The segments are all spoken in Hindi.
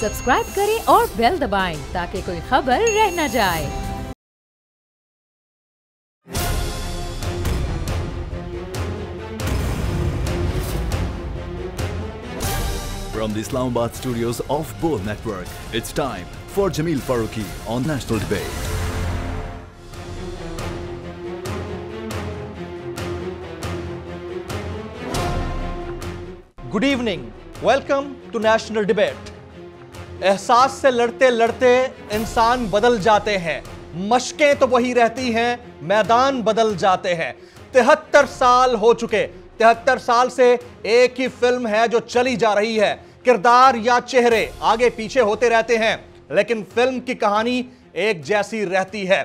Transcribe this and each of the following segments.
सब्सक्राइब करें और बेल दबाएं ताकि कोई खबर रह न जाए। From the Islamabad studios of Bol Network, it's time for Jameel Farooqi on National Debate. Good evening, welcome to national debate. एहसास से लड़ते लड़ते इंसान बदल जाते हैं, मशकें तो वही रहती हैं, मैदान बदल जाते हैं। 73 साल हो चुके, 73 साल से एक ही फिल्म है जो चली जा रही है। किरदार या चेहरे आगे पीछे होते रहते हैं, लेकिन फिल्म की कहानी एक जैसी रहती है।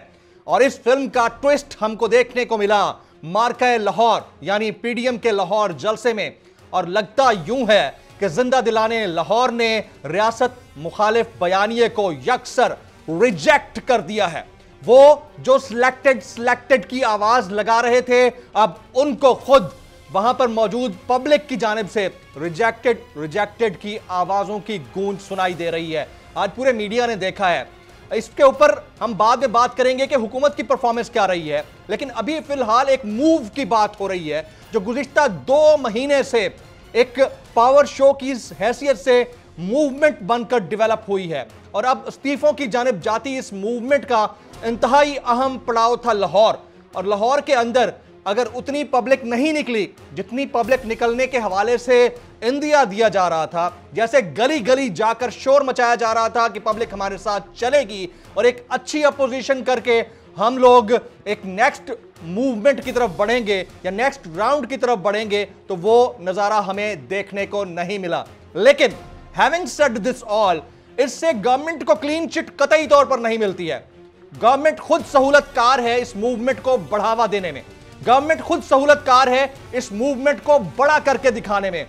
और इस फिल्म का ट्विस्ट हमको देखने को मिला मार्का लाहौर यानी पीडीएम के लाहौर जलसे में। और लगता यूं है कि जिंदा दिलाने लाहौर ने रियासत मुखालिफ बयानिए को यकसर रिजेक्ट कर दिया है। वो जो सिलेक्टेड की आवाज लगा रहे थे, अब उनको खुद वहां पर मौजूद पब्लिक की जानिब से रिजेक्टेड की आवाजों की गूंज सुनाई दे रही है। आज पूरे मीडिया ने देखा है। इसके ऊपर हम बाद में बात करेंगे कि हुकूमत की परफॉर्मेंस क्या रही है, लेकिन अभी फिलहाल एक मूव की बात हो रही है जो गुज़िश्ता 2 महीने से एक पावर शो की हैसियत से मूवमेंट बनकर डेवलप हुई है। और अब इस्तीफों की जानिब जाती इस मूवमेंट का इंतहाई अहम पड़ाव था लाहौर। और लाहौर के अंदर अगर उतनी पब्लिक नहीं निकली जितनी पब्लिक निकलने के हवाले से इंदिया दिया जा रहा था, जैसे गली गली जाकर शोर मचाया जा रहा था कि पब्लिक हमारे साथ चलेगी और एक अच्छी अपोजिशन करके हम लोग एक नेक्स्ट मूवमेंट की तरफ बढ़ेंगे या नेक्स्ट राउंड की तरफ बढ़ेंगे, तो वो नजारा हमें देखने को नहीं मिला। लेकिन हैविंग सेड दिस ऑल, इससे गवर्नमेंट को क्लीन चिट कतई तौर पर नहीं मिलती है। गवर्नमेंट खुद सहूलतकार है इस मूवमेंट को बढ़ावा देने में। गवर्नमेंट खुद सहूलतकार है इस मूवमेंट को बड़ा करके दिखाने में।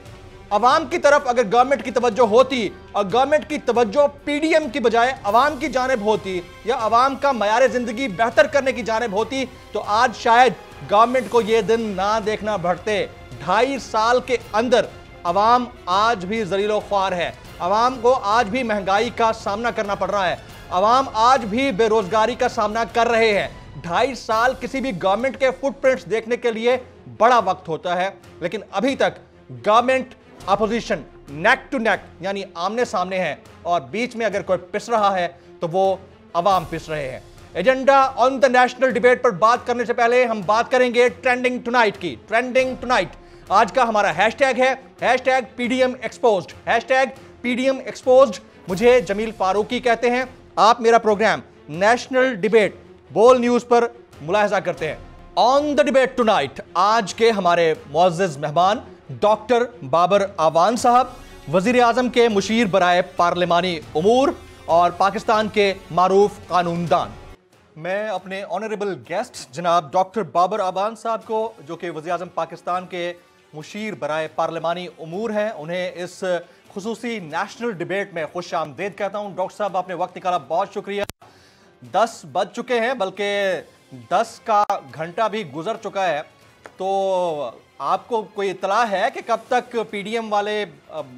अवाम की तरफ अगर गवर्नमेंट की तवज्जो होती और गवर्नमेंट की तवज्जो पीडीएम की बजाय अवाम की जानिब होती या अवाम का मयार जिंदगी बेहतर करने की जानिब होती, तो आज शायद गवर्नमेंट को यह दिन ना देखना पड़ते। 2.5 साल के अंदर अवाम आज भी जलीलो ख्वार है। अवाम को आज भी महंगाई का सामना करना पड़ रहा है। अवाम आज भी बेरोजगारी का सामना कर रहे हैं। 2.5 साल किसी भी गवर्नमेंट के फुटप्रिंट्स देखने के लिए बड़ा वक्त होता है, लेकिन अभी तक government opposition neck to neck यानी आमने सामने है। और बीच में अगर कोई पिस रहा है तो वो अवाम पिस रहे हैं। Agenda on the national debate पर बात करने से पहले हम बात करेंगे ट्रेंडिंग टुनाइट की। ट्रेंडिंग टुनाइट आज का हमारा हैशटैग है #PDM एक्सपोज्ड। #PDM exposed. मुझे जमील फारूकी कहते हैं। आप मेरा प्रोग्राम नेशनल डिबेट बोल न्यूज पर मुलाहिजा करते हैं। ऑन द डिबेट टुनाइट आज के हमारे मुअज़्ज़िज़ मेहमान डॉक्टर बाबर आवान साहब, वजीर आजम के मुशीर बराए पार्लिमानी उमूर और पाकिस्तान के मारूफ कानूनदान। मैं अपने ऑनरेबल गेस्ट जनाब डॉक्टर बाबर आवान साहब को, जो कि वजीर आजम पाकिस्तान के मुशीर बराए पार्लिमानी उमूर हैं, उन्हें इस खुसूसी नेशनल डिबेट में खुश आमदीद कहता हूँ। डॉक्टर साहब, आपने वक्त निकाला, बहुत शुक्रिया। 10 बज चुके हैं, बल्कि 10 का घंटा भी गुजर चुका है। तो आपको कोई इतला है कि कब तक पीडीएम वाले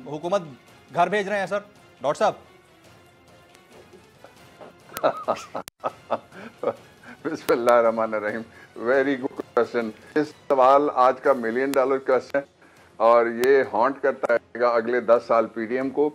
हुकूमत घर भेज रहे हैं सर? डॉक्टर साहब। बिस्मिल्लाहिर्रहमानिर्रहीम, वेरी गुड क्वेश्चन। इस सवाल आज का $1 मिलियन क्वेश्चन, और ये हॉन्ट करता रहेगा अगले 10 साल पीडीएम को।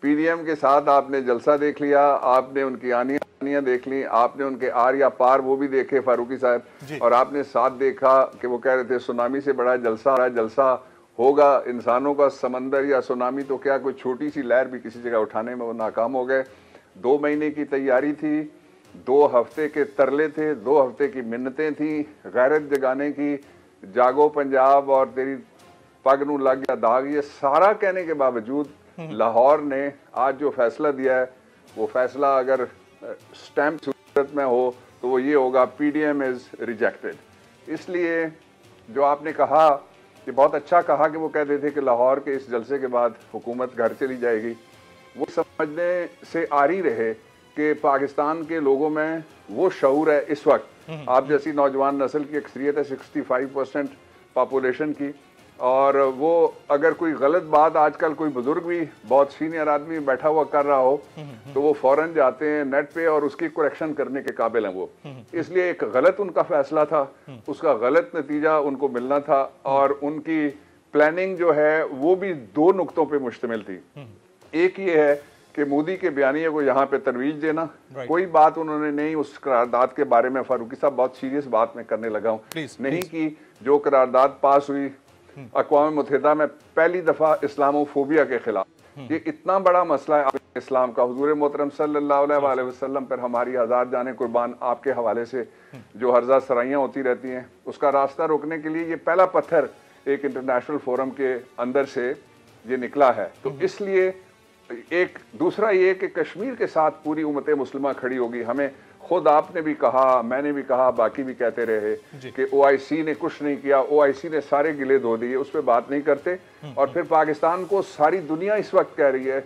पीडीएम के साथ आपने जलसा देख लिया, आपने उनकी आनियां देख ली, आपने उनके आर या पार वो भी देखे फारूकी साहब, और आपने साथ देखा कि वो कह रहे थे सुनामी से बड़ा जलसा होगा। इंसानों का समंदर या सुनामी तो क्या, कोई छोटी सी लहर भी किसी जगह उठाने में वो नाकाम हो गए। 2 महीने की तैयारी थी, 2 हफ्ते के तरले थे, 2 हफ्ते की मिन्नतें थी, गैरत जगाने की, जागो पंजाब और तेरी पग नू लग गया दाग, ये सारा कहने के बावजूद लाहौर ने आज जो फैसला दिया है, वो फैसला अगर स्टैम्प सूरत में हो तो वो ये होगा, पीडीएम इज रिजेक्टेड। इसलिए जो आपने कहा कि बहुत अच्छा कहा कि वो कहते थे कि लाहौर के इस जलसे के बाद हुकूमत घर चली जाएगी, वो समझने से आ रही रहे कि पाकिस्तान के लोगों में वो शऊर है इस वक्त। आप जैसी नौजवान नस्ल की अक्सरियत है 65% पॉपुलेशन की, और वो अगर कोई गलत बात आजकल कोई बुजुर्ग भी बहुत सीनियर आदमी बैठा हुआ कर रहा हो तो वो फौरन जाते हैं नेट पे और उसकी करेक्शन करने के काबिल हैं वो। इसलिए एक गलत उनका फैसला था, उसका गलत नतीजा उनको मिलना था और उनकी प्लानिंग जो है वो भी दो नुक्तों पे मुश्तमिल थी। एक ये है कि मोदी के बयानिए को यहाँ पे तरवीज देना, कोई बात उन्होंने नहीं उस करारदाद के बारे में, फारूकी साहब बहुत सीरियस बात मैं करने लगा हूँ, नहीं कि जो करारदाद पास हुई अक़वाम मुत्तहिदा में पहली दफा इस्लामोफोबिया के खिलाफ, ये इतना बड़ा मसला है इस्लाम का। हुजूर मोहतरम सल्लल्लाहु अलैहि वसल्लम पर हमारी हजार जाने कुर्बान आपके हवाले से जो हर्जा सराइयाँ होती रहती हैं, उसका रास्ता रोकने के लिए ये पहला पत्थर एक इंटरनेशनल फोरम के अंदर से ये निकला है। तो इसलिए एक दूसरा ये कि कश्मीर के साथ पूरी उम्मत मुस्लिमा खड़ी होगी। हमें खुद आपने भी कहा, मैंने भी कहा, बाकी भी कहते रहे कि ओआईसी ने कुछ नहीं किया, ओआईसी ने सारे गिले धो दिए, उस पर बात नहीं करते। और फिर पाकिस्तान को सारी दुनिया इस वक्त कह रही है,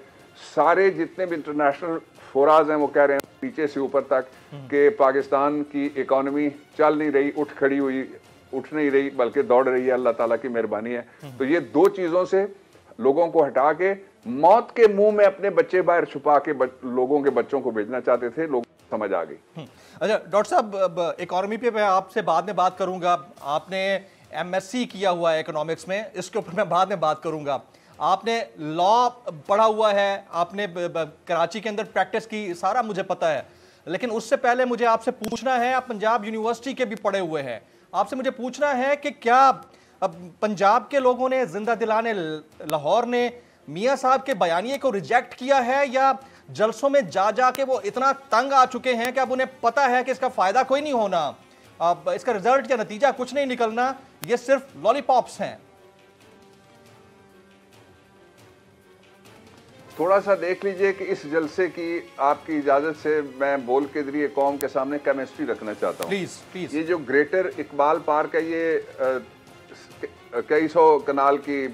सारे जितने भी इंटरनेशनल फोराज हैं वो कह रहे हैं नीचे से ऊपर तक कि पाकिस्तान की इकॉनमी चल नहीं रही, उठ नहीं रही बल्कि दौड़ रही है, अल्लाह ताला की मेहरबानी है। तो ये दो चीजों से लोगों को हटा के मौत के मुंह में अपने बच्चे बाहर छुपा के लोगों के बच्चों को भेजना चाहते थे, लोग समझ आ गई। अच्छा डॉक्टर साहब, इकोनॉमी पे मैं आपसे बाद में बात करूंगा। आपने एमएससी किया हुआ है इकोनॉमिक्स में, इसके ऊपर मैं बाद में बात करूंगा। आपने लॉ पढ़ा हुआ है, आपने कराची के अंदर प्रैक्टिस की, सारा मुझे पता है। लेकिन उससे पहले मुझे आपसे पूछना है, आप पंजाब यूनिवर्सिटी के भी पढ़े हुए हैं, आपसे मुझे पूछना है कि क्या पंजाब के लोगों ने, जिंदा दिलाने लाहौर ने मियां साहब के बयानिए को रिजेक्ट किया है, या जलसों में जा के वो इतना तंग आ चुके हैं कि अब उन्हें पता है कि इसका फायदा कोई नहीं होना, अब इसका रिजल्ट या नतीजा कुछ नहीं निकलना, ये सिर्फ लॉलीपॉप्स हैं? थोड़ा सा देख लीजिए कि इस जलसे की आपकी इजाजत से मैं बोल के जरिए कौम के सामने केमिस्ट्री रखना चाहता हूँ। प्लीज। ये जो ग्रेटर इकबाल पार्क है, ये कई सौ कनाल की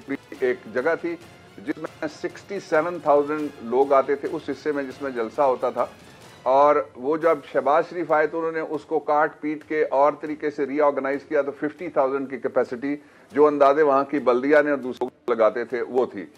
एक जगह थी जिसमें 67,000 लोग आते थे उस हिस्से में जिसमें जलसा होता था। और वो जब शहबाज शरीफ आए तो उन्होंने उसको काट पीट के और तरीके से रीऑर्गेनाइज किया, तो 50,000 की कैपेसिटी जो अंदाजे वहाँ की बल्दिया ने और दूसरों को लगाते थे वो थी।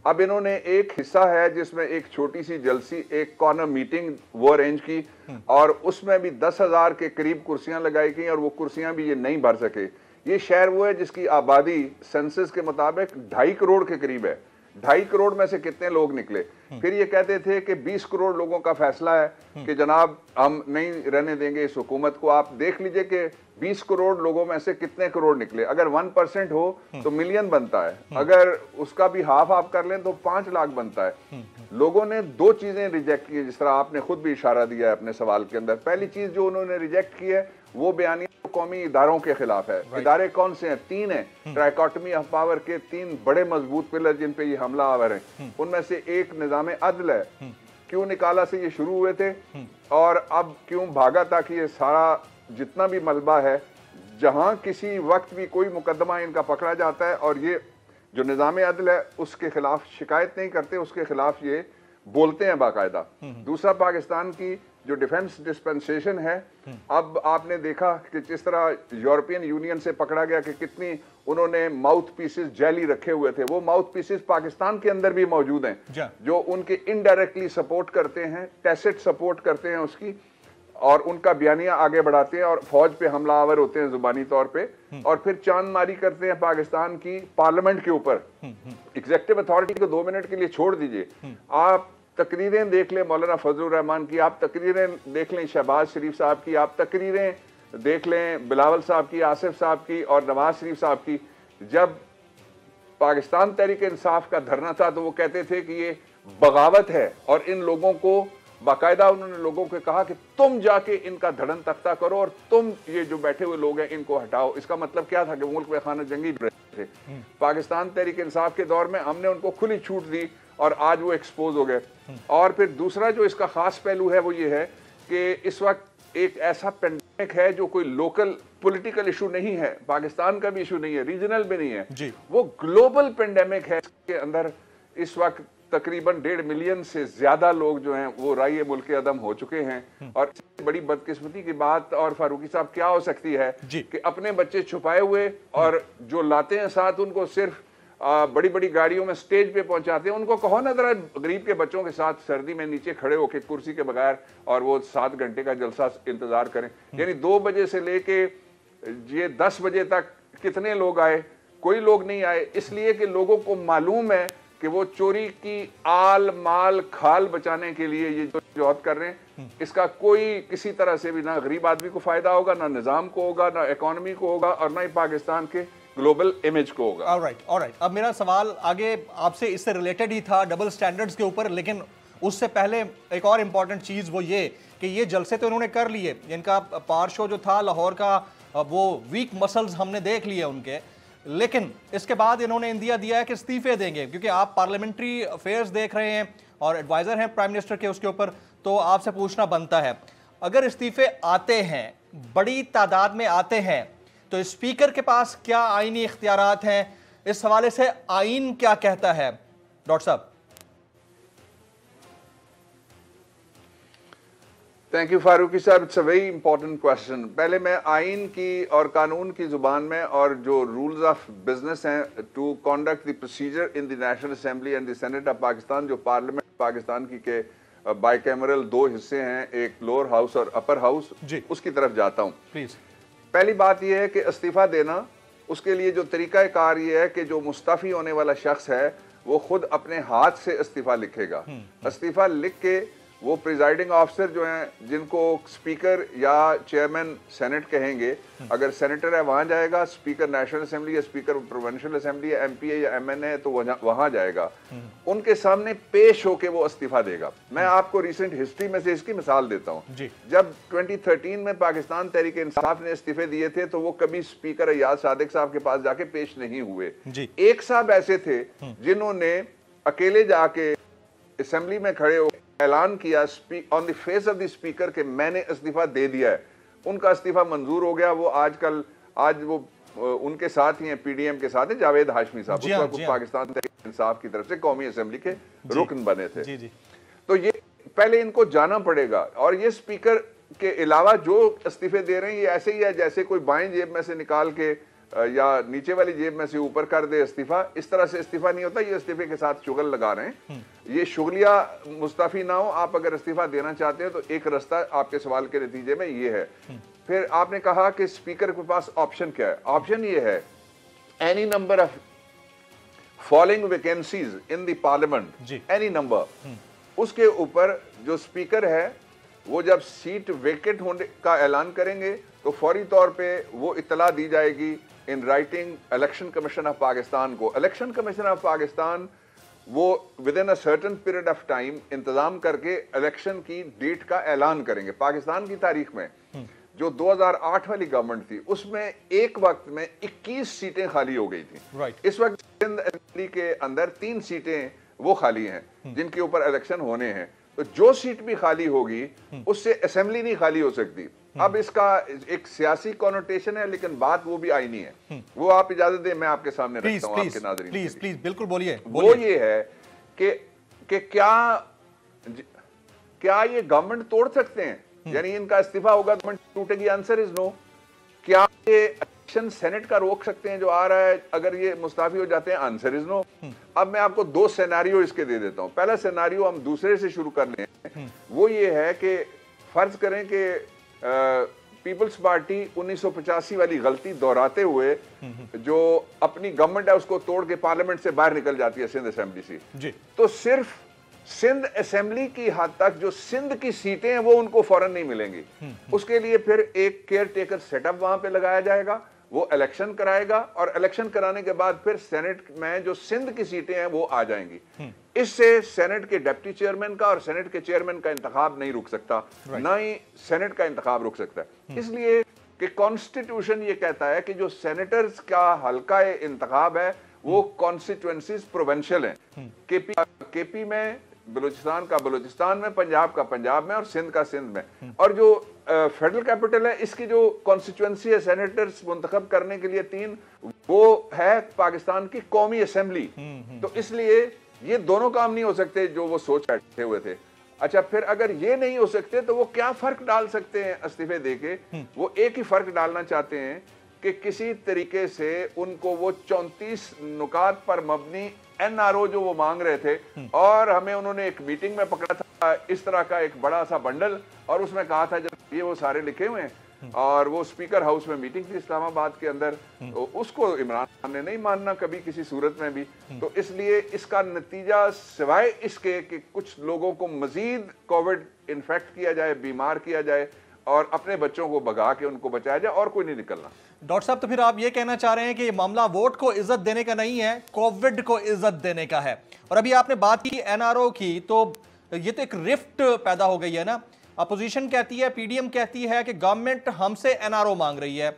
अब इन्होंने एक हिस्सा है जिसमें एक छोटी सी जलसी, एक कॉर्नर मीटिंग वो अरेंज की और उसमें भी 10,000 के करीब कुर्सियां लगाई गई और वो कुर्सियां भी ये नहीं भर सके। ये शहर वो है जिसकी आबादी सेंसस के मुताबिक 2.5 करोड़ के करीब है। 2.5 करोड़ में से कितने लोग निकले? फिर ये कहते थे कि 20 करोड़ लोगों का फैसला है कि जनाब हम नहीं रहने देंगे इस हुकूमत को। आप देख लीजिए कि 20 करोड़ लोगों में से कितने करोड़ निकले। अगर 1% हो तो मिलियन बनता है, अगर उसका भी हाफ आप कर लें तो 5 लाख बनता है। लोगों ने दो चीजें रिजेक्ट की, जिस तरह आपने खुद भी इशारा दिया है अपने सवाल के अंदर। पहली चीज जो उन्होंने रिजेक्ट की है वो बयानी कौमी इदारों के खिलाफ है। इदारे कौन से हैं? 3 हैं। ट्राइकॉटमी ऑफ पावर के 3 बड़े मजबूत पिलर जिन पे ये हमला आवर हैं, उनमें से एक निजाम अदल है। क्यों निकाला से ये शुरू हुए थे और अब क्यों भागा? ताकि ये सारा जितना भी मलबा है, जहां किसी वक्त भी कोई मुकदमा इनका पकड़ा जाता है और ये जो निजाम अदल है उसके खिलाफ शिकायत नहीं करते, उसके खिलाफ ये बोलते हैं बाकायदा। दूसरा, पाकिस्तान की जो डिफेंस डिस्पेंसेशन है, अब आपने देखा कि जिस तरह यूरोपियन यूनियन से पकड़ा गया कि कितनी उन्होंने माउथ पीसेस जैली रखे हुए थे। वो माउथ पीसेस पाकिस्तान के अंदर भी मौजूद हैं जो उनके इनडायरेक्टली सपोर्ट करते हैं, टैसिट सपोर्ट करते हैं उसकी, और उनका बयानिया आगे बढ़ाते हैं और फौज पे हमला आवर होते हैं जुबानी तौर पे, और फिर चांदमारी करते हैं पाकिस्तान की पार्लियामेंट के ऊपर। एग्जीक्यूटिव अथॉरिटी को 2 मिनट के लिए छोड़ दीजिए, आप तकरीरें देख लें मौलाना फजलुर रहमान की, आप तकरीरें देख लें शहबाज शरीफ साहब की, आप तकरीरें देख लें बिलावल साहब की, आसिफ साहब की और नवाज शरीफ साहब की। जब पाकिस्तान तहरीक इंसाफ का धरना था तो वो कहते थे कि ये बगावत है, और इन लोगों को बाकायदा उन्होंने लोगों को कहा कि तुम जाके इनका धड़न तख्ता करो और तुम ये जो बैठे हुए लोग हैं इनको हटाओ। इसका मतलब क्या था कि मुल्क में खाना जंगी थे। पाकिस्तान तहरीक इंसाफ के दौर में हमने उनको खुली छूट दी और आज वो एक्सपोज हो गए। और फिर दूसरा जो इसका खास पहलू है वो ये है कि इस वक्त एक ऐसा पेंडेमिक है जो कोई लोकल पॉलिटिकल इशू नहीं है, पाकिस्तान का भी इशू नहीं है, रीजनल भी नहीं है, वो ग्लोबल पेंडेमिक है। इसके अंदर इस वक्त तकरीबन 1.5 मिलियन से ज्यादा लोग जो हैं वो राय मुल्क अदम हो चुके हैं। और इससे बड़ी बदकिस्मती की बात और फारूकी साहब क्या हो सकती है कि अपने बच्चे छुपाए हुए और जो लाते हैं साथ उनको सिर्फ बड़ी बड़ी गाड़ियों में स्टेज पे पहुंचाते हैं। उनको कहो ना जरा गरीब के बच्चों के साथ सर्दी में नीचे खड़े होकर कुर्सी के बगैर और वो 7 घंटे का जलसा इंतजार करें। यानी 2 बजे से लेके ये 10 बजे तक कितने लोग आए? कोई लोग नहीं आए, इसलिए कि लोगों को मालूम है कि वो चोरी की आल माल खाल बचाने के लिए ये जो जौहद कर रहे हैं, इसका कोई किसी तरह से भी ना गरीब आदमी को फायदा होगा, ना निजाम को होगा, ना इकोनॉमी को होगा और ना ही पाकिस्तान के ग्लोबल इमेज को होगा। ऑलराइट। अब मेरा सवाल आगे आपसे इससे रिलेटेड ही था, डबल स्टैंडर्ड्स के ऊपर, लेकिन उससे पहले एक और इम्पॉर्टेंट चीज वो ये कि ये जलसे तो इन्होंने कर लिए, इनका पार शो जो था लाहौर का वो वीक मसल्स हमने देख लिए उनके, लेकिन इसके बाद इन्होंने इंदिया दिया है कि इस्तीफे देंगे, क्योंकि आप पार्लियामेंट्री अफेयर्स देख रहे हैं और एडवाइजर हैं प्राइम मिनिस्टर के उसके ऊपर, तो आपसे पूछना बनता है, अगर इस्तीफे आते हैं, बड़ी तादाद में आते हैं, तो स्पीकर के पास क्या आईनी इख्तियारात हैं? इस हवाले से आईन क्या कहता है डॉक्टर साहब? थैंक यू फारूकी साहब, it's a very important question. पहले मैं आइन की और कानून की जुबान में और जो रूल्स ऑफ बिजनेस हैं to conduct the procedure in the national assembly and the senate of Pakistan, जो पार्लियामेंट पाकिस्तान की के बाइकैमरल 2 हिस्से हैं, एक लोअर हाउस और अपर हाउस, उसकी तरफ जाता हूं। प्लीज। पहली बात यह है कि इस्तीफा देना, उसके लिए जो तरीकाकार ये है कि जो मुस्तफ़ी होने वाला शख्स है वो खुद अपने हाथ से इस्तीफा लिखेगा। इस्तीफा लिख के वो प्रिजाइडिंग ऑफिसर जो हैं, जिनको स्पीकर या चेयरमैन सेनेट कहेंगे, अगर सेनेटर है वहां जाएगा, स्पीकर नेशनल असेंबली या स्पीकर प्रोविंशियल असेंबली या एमपी है या एमएनए है तो वहां जाएगा, उनके सामने पेश होके वो इस्तीफा देगा। मैं आपको रिसेंट हिस्ट्री में से इसकी मिसाल देता हूं। जब 2013 में पाकिस्तान तहरीक इंसाफ ने इस्तीफे दिए थे तो वो कभी स्पीकर अयाज सादिक साहब के पास जाके पेश नहीं हुए। एक साहब ऐसे थे जिन्होंने अकेले जाके असेंबली में खड़े हो ऐलान किया on the face of the speaker कि मैंने इस्तीफा दे दिया है। उनका इस्तीफा मंजूर हो गया। वो आज वो उनके साथ ही हैं, पीडीएम के साथ हैं, जावेद हाशमी साहब, उस वक्त पाकिस्तान तहरीक इंसाफ की तरफ से कौमी असेंबली के रुकन बने थे। तो ये पहले इनको जाना पड़ेगा। और ये स्पीकर के अलावा जो इस्तीफे दे रहे हैं ये ऐसे ही है जैसे कोई बाएं जेब में से निकाल के या नीचे वाली जेब में से ऊपर कर दे इस्तीफा। इस तरह से इस्तीफा नहीं होता। ये इस्तीफे के साथ शुगल लगा रहे हैं। ये शुगलिया मुस्तफी ना हो। आप अगर इस्तीफा देना चाहते हैं तो एक रास्ता आपके सवाल के नतीजे में ये है। फिर आपने कहा कि स्पीकर के पास ऑप्शन क्या है। ऑप्शन ये है, any number of following vacancies in the parliament, any number, उसके ऊपर जो स्पीकर है वो जब सीट वेकेट होने का ऐलान करेंगे तो फौरी तौर पे वो इत्तला दी जाएगी in writing election commission of Pakistan को। इलेक्शन कमीशन ऑफ पाकिस्तान वो with in a certain period of time इंतजाम करके इलेक्शन की डेट का ऐलान करेंगे। पाकिस्तान की तारीख में जो 2008 वाली गवर्नमेंट थी उसमें एक वक्त में 21 सीटें खाली हो गई थी। इस वक्त सिंध असेंबली के अंदर 3 सीटें वो खाली हैं जिनके ऊपर इलेक्शन होने हैं। तो जो सीट भी खाली होगी उससे असेंबली नहीं खाली हो सकती। अब इसका एक सियासी कॉनोटेशन है लेकिन बात वो भी आईनी है। वो आप इजाजत दें मैं आपके सामने रखता हूं आपके नाज़रीन। प्लीज बिल्कुल बोलिए। वो ये है कि क्या ये गवर्नमेंट तोड़ सकते हैं, यानी इनका इस्तीफा होगा गवर्नमेंट टूटेगी? Answer is no. क्या ये इलेक्शन सेनेट का रोक सकते हैं जो आ रहा है अगर ये मुस्ताफी हो जाते हैं? Answer is no. अब मैं आपको 2 सिनेरियो इसके दे देता हूं। पहला सिनेरियो हम दूसरे से शुरू कर लें। वो ये है कि फर्ज करें कि पीपल्स पार्टी 1985 वाली गलती दोहराते हुए जो अपनी गवर्नमेंट है उसको तोड़ के पार्लियामेंट से बाहर निकल जाती है सिंध असेंबली से, तो सिर्फ सिंध असेंबली की हद तक जो सिंध की सीटें हैं वो उनको फौरन नहीं मिलेंगी। उसके लिए फिर एक केयर टेकर सेटअप वहां पे लगाया जाएगा, वो इलेक्शन कराएगा और इलेक्शन कराने के बाद फिर सेनेट में जो सिंध की सीटें हैं वो आ जाएंगी। इससे सेनेट के डिप्टी चेयरमैन का और सेनेट के चेयरमैन का इंतखाब नहीं रुक सकता, ना ही सेनेट का इंतखाब रुक सकता है। इसलिए कि कॉन्स्टिट्यूशन ये कहता है कि जो सेनेटर्स का हल्का इंतखाब है वो कॉन्स्टिट्यूएंसीज प्रोविंशियल हैं। केपी में, बलूचिस्तान का बलूचिस्तान में, पंजाब का पंजाब में और सिंध का सिंध में। और जो फेडरल कैपिटल है इसकी जो कॉन्स्टिट्यूएंसी है सेनेटर्स मुंतखब करने के लिए 3, वो है पाकिस्तान की कौमी असेंबली। तो इसलिए ये दोनों काम नहीं हो सकते जो वो सोच बैठे हुए थे। अच्छा, फिर अगर ये नहीं हो सकते तो वो क्या फर्क डाल सकते हैं इस्तीफे देके? वो एक ही फर्क डालना चाहते हैं कि किसी तरीके से उनको वो 34 नुकात पर मबनी NRO जो वो मांग रहे थे, और हमें उन्होंने एक मीटिंग में पकड़ा था इस तरह का एक बड़ा सा बंडल, और उसमें कहा था जब ये वो सारे लिखे हुए हैं, और वो स्पीकर हाउस में मीटिंग थी इस्लामाबाद के अंदर, तो उसको इमरान खान ने नहीं मानना कभी किसी सूरत में भी। तो इसलिए इसका नतीजा सिवाय इसके कि कुछ लोगों को मजीद कोविड इन्फेक्ट किया जाए, बीमार किया जाए, और अपने बच्चों को भगा के उनको बचाया जाए, और कोई नहीं निकलना। डॉक्टर साहब, तो फिर आप ये कहना चाह रहे हैं कि ये मामला वोट को इज्जत देने का नहीं है, कोविड को इज्जत देने का है। और अभी आपने बात की NRO की, तो ये तो एक रिफ्ट पैदा हो गई है ना। अपोजिशन कहती है, PDM कहती है कि गवर्नमेंट हमसे NRO मांग रही है,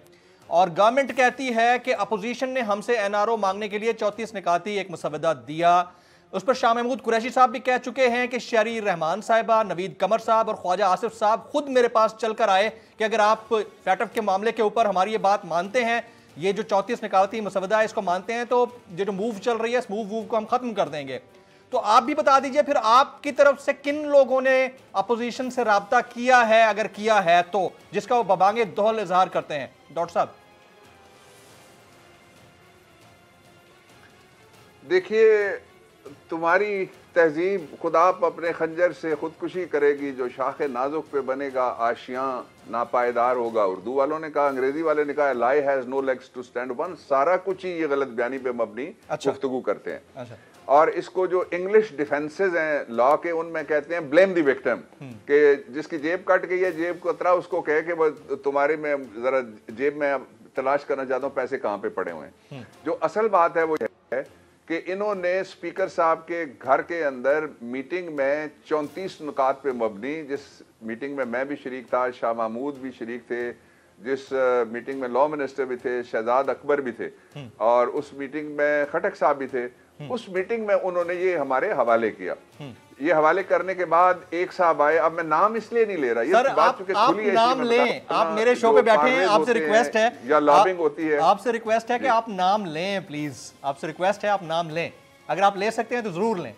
और गवर्नमेंट कहती है कि अपोजिशन ने हमसे NRO मांगने के लिए 34 निकाती एक मुसवदा दिया। उस पर शाह महमूद कुरैशी साहब भी कह चुके हैं कि शहरी रहमान साहिबा, नवीद कमर साहब और ख्वाजा आसिफ साहब खुद मेरे पास चलकर आए कि अगर आप फैटफ के मामले के ऊपर हमारी ये बात मानते हैं, ये जो 34 निकाती मसवदा है इसको मानते हैं, तो ये जो मूव चल रही है इस मूव को हम खत्म कर देंगे। तो आप भी बता दीजिए फिर आपकी तरफ से किन लोगों ने अपोजिशन से राब्ता किया है, अगर किया है तो, जिसका वो बबांगे दोहल इजहार करते हैं। डॉक्टर साहब देखिए, तुम्हारी तहजीब खुदा अपने खंजर से खुदकुशी करेगी, जो शाखे नाजुक पे बनेगा आशियां नापायदार होगा। उर्दू वालों ने कहा, अंग्रेजी वाले ने कहा, lie has no legs to stand on. सारा कुछ ही ये गलत बयानी पे मबनी गुफ्तगू करते हैं। अच्छा। और इसको जो इंग्लिश डिफेंसेस हैं लॉ के, उनमें कहते हैं ब्लेम द विक्टिम, कि जिसकी जेब कट गई है, जेब को तरा उसको कहे कि तुम्हारे में जरा जेब में तलाश करना चाहता हूँ पैसे कहाँ पे पड़े हुए हैं। जो असल बात है वो है कि इन्होंने स्पीकर साहब के घर के अंदर मीटिंग में 34 नुकात पे मबनी, जिस मीटिंग में मैं भी शरीक था, शाह महमूद भी शरीक थे, जिस मीटिंग में लॉ मिनिस्टर भी थे, शहजाद अकबर भी थे, और उस मीटिंग में खटक साहब भी थे, उस मीटिंग में उन्होंने ये हमारे हवाले किया। ये हवाले करने के बाद एक साहब आए, अब मैं नाम इसलिए नहीं ले रहा, ये सर, बात आप नाम लें, आप मेरे शो पे बैठे हैं, आपसे रिक्वेस्ट है, या लॉबिंग होती है, आपसे रिक्वेस्ट है कि आप नाम लें प्लीज, आपसे रिक्वेस्ट है आप नाम लें, अगर आप ले सकते हैं तो जरूर लें।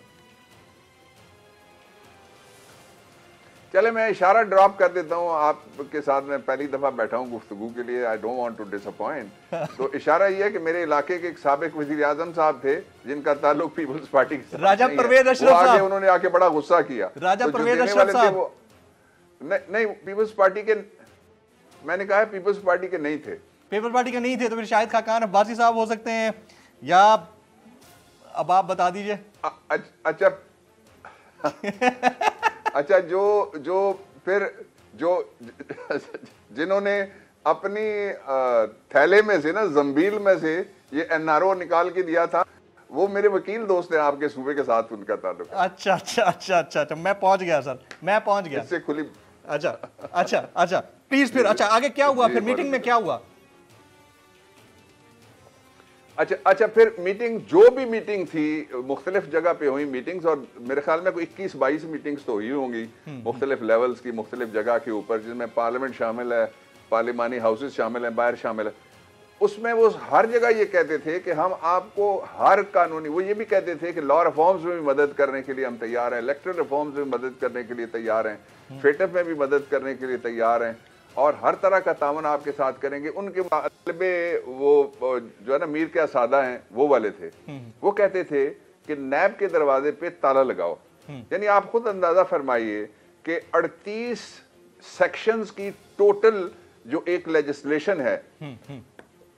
चले मैं इशारा ड्रॉप कर देता हूँ, आपके साथ मैं पहली दफा बैठा हूँ गुफ्तगू के लिए, I don't want to disappoint. तो इशारा ये है कि मेरे इलाके के एक साबिक वजीर आजम साहब थे, जिनका ताल्लुक पीपल्स पार्टी के साथ राजा परवेज अशरफ साहब, उन्होंने आके बड़ा गुस्सा किया। राजा परवेज अशरफ साहब नहीं, पीपल्स पार्टी के, मैंने कहा पीपल्स पार्टी के नहीं थे, पीपल्स पार्टी के नहीं थे, तो फिर शायद खाकान अब्बासी साहब हो सकते हैं, या अब आप बता दीजिए। अच्छा अच्छा, जो जिन्होंने अपनी थैले में से ना, जंबील में से ये NRO निकाल के दिया था, वो मेरे वकील दोस्त हैं आपके सूबे के साथ, उनका ताल्लुक। अच्छा अच्छा अच्छा अच्छा अच्छा, मैं पहुंच गया सर, मैं पहुंच गया इससे खुली। अच्छा अच्छा अच्छा, प्लीज फिर अच्छा आगे क्या हुआ, फिर मीटिंग में क्या हुआ? अच्छा, फिर मीटिंग, जो भी मीटिंग थी, मुख्तलिफ जगह पे हुई मीटिंग्स, और मेरे ख्याल में कोई 21-22 मीटिंग्स तो हुई होंगी मुख्तलिफ लेवल्स की, मुख्तलिफ जगह के ऊपर, जिसमें पार्लियामेंट शामिल है, पार्लिमानी हाउसेस शामिल हैं, बाहर शामिल है। उसमें वो हर जगह ये कहते थे कि हम आपको हर कानूनी, वो ये भी कहते थे कि लॉ रिफॉर्म्स में भी मदद करने के लिए हम तैयार हैं, इलेक्ट्रल रिफॉर्म्स में मदद करने के लिए तैयार हैं, फेटफ में भी मदद करने के लिए तैयार हैं, और हर तरह का तावन आपके साथ करेंगे। उनके मुतालबे वो जो है ना मीर क्या सादा हैं वो वाले थे, वो कहते थे कि नैब के दरवाजे पे ताला लगाओ। यानी आप खुद अंदाजा फरमाइए कि 38 सेक्शंस की टोटल जो एक लेजिस्लेशन है,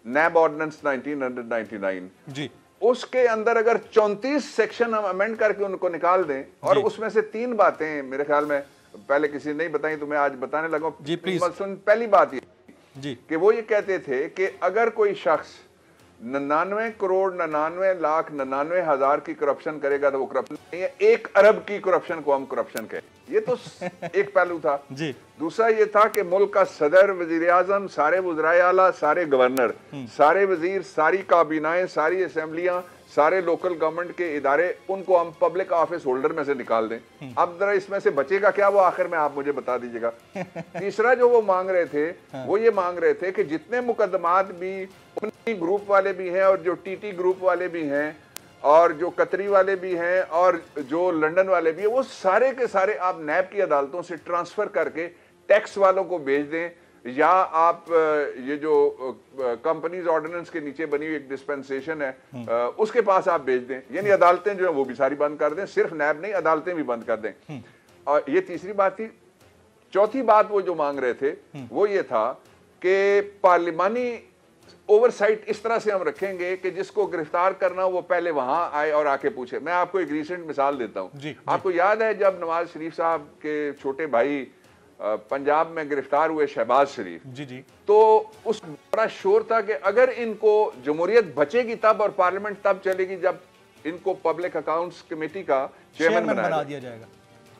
नैब ऑर्डिनेंस 1999 जी, उसके अंदर अगर 34 सेक्शन हम अमेंड करके उनको निकाल दें, और उसमें से 3 बातें मेरे ख्याल में पहले किसी ने नहीं बताई, तो मैं आज बताने लगा जी, प्लीज। पहली बात ये जी कि वो ये कहते थे कि अगर कोई शख्स 99,99,99,000 की करप्शन करेगा तो वो करप्शन नहीं है, 1 अरब की करप्शन को हम करप्शन कहें। ये तो एक पहलू था जी। दूसरा ये था कि मुल्क का सदर, वजीर आजम, सारे वज़राए आला, सारे गवर्नर, सारे वजीर, सारी काबीनाएं, सारी असेंबलियां, सारे लोकल गवर्नमेंट के इदारे, उनको हम पब्लिक ऑफिस होल्डर में से निकाल दें। अब जरा इसमें से बचेगा क्या, वो आखिर में आप मुझे बता दीजिएगा। तीसरा जो वो मांग रहे थे, वो ये मांग रहे थे कि जितने मुकदमात भी उन्हीं ग्रुप वाले भी हैं और जो टीटी ग्रुप वाले भी हैं, और जो कतरी वाले भी हैं और जो लंदन वाले भी हैं, वो सारे के सारे आप नैब की अदालतों से ट्रांसफर करके टैक्स वालों को भेज दें, या आप ये जो कंपनीज ऑर्डिनेंस के नीचे बनी हुई एक डिस्पेंसेशन है उसके पास आप भेज दें। यानी अदालतें जो है वो भी सारी बंद कर दें, सिर्फ नैब नहीं अदालतें भी बंद कर दें। और ये तीसरी बात थी। चौथी बात वो जो मांग रहे थे वो ये था कि पार्लिमानी ओवरसाइट इस तरह से हम रखेंगे कि जिसको गिरफ्तार करना वो पहले वहां आए और आके पूछे। मैं आपको एक रीसेंट मिसाल देता हूं। आपको याद है जब नवाज शरीफ साहब के छोटे भाई पंजाब में गिरफ्तार हुए, शहबाज शरीफ जी, तो उस बड़ा शोर था कि अगर इनको जमहूरियत बचेगी तब और पार्लियामेंट तब चलेगी जब इनको पब्लिक अकाउंट्स कमेटी का चेयरमैन बना दिया जाएगा।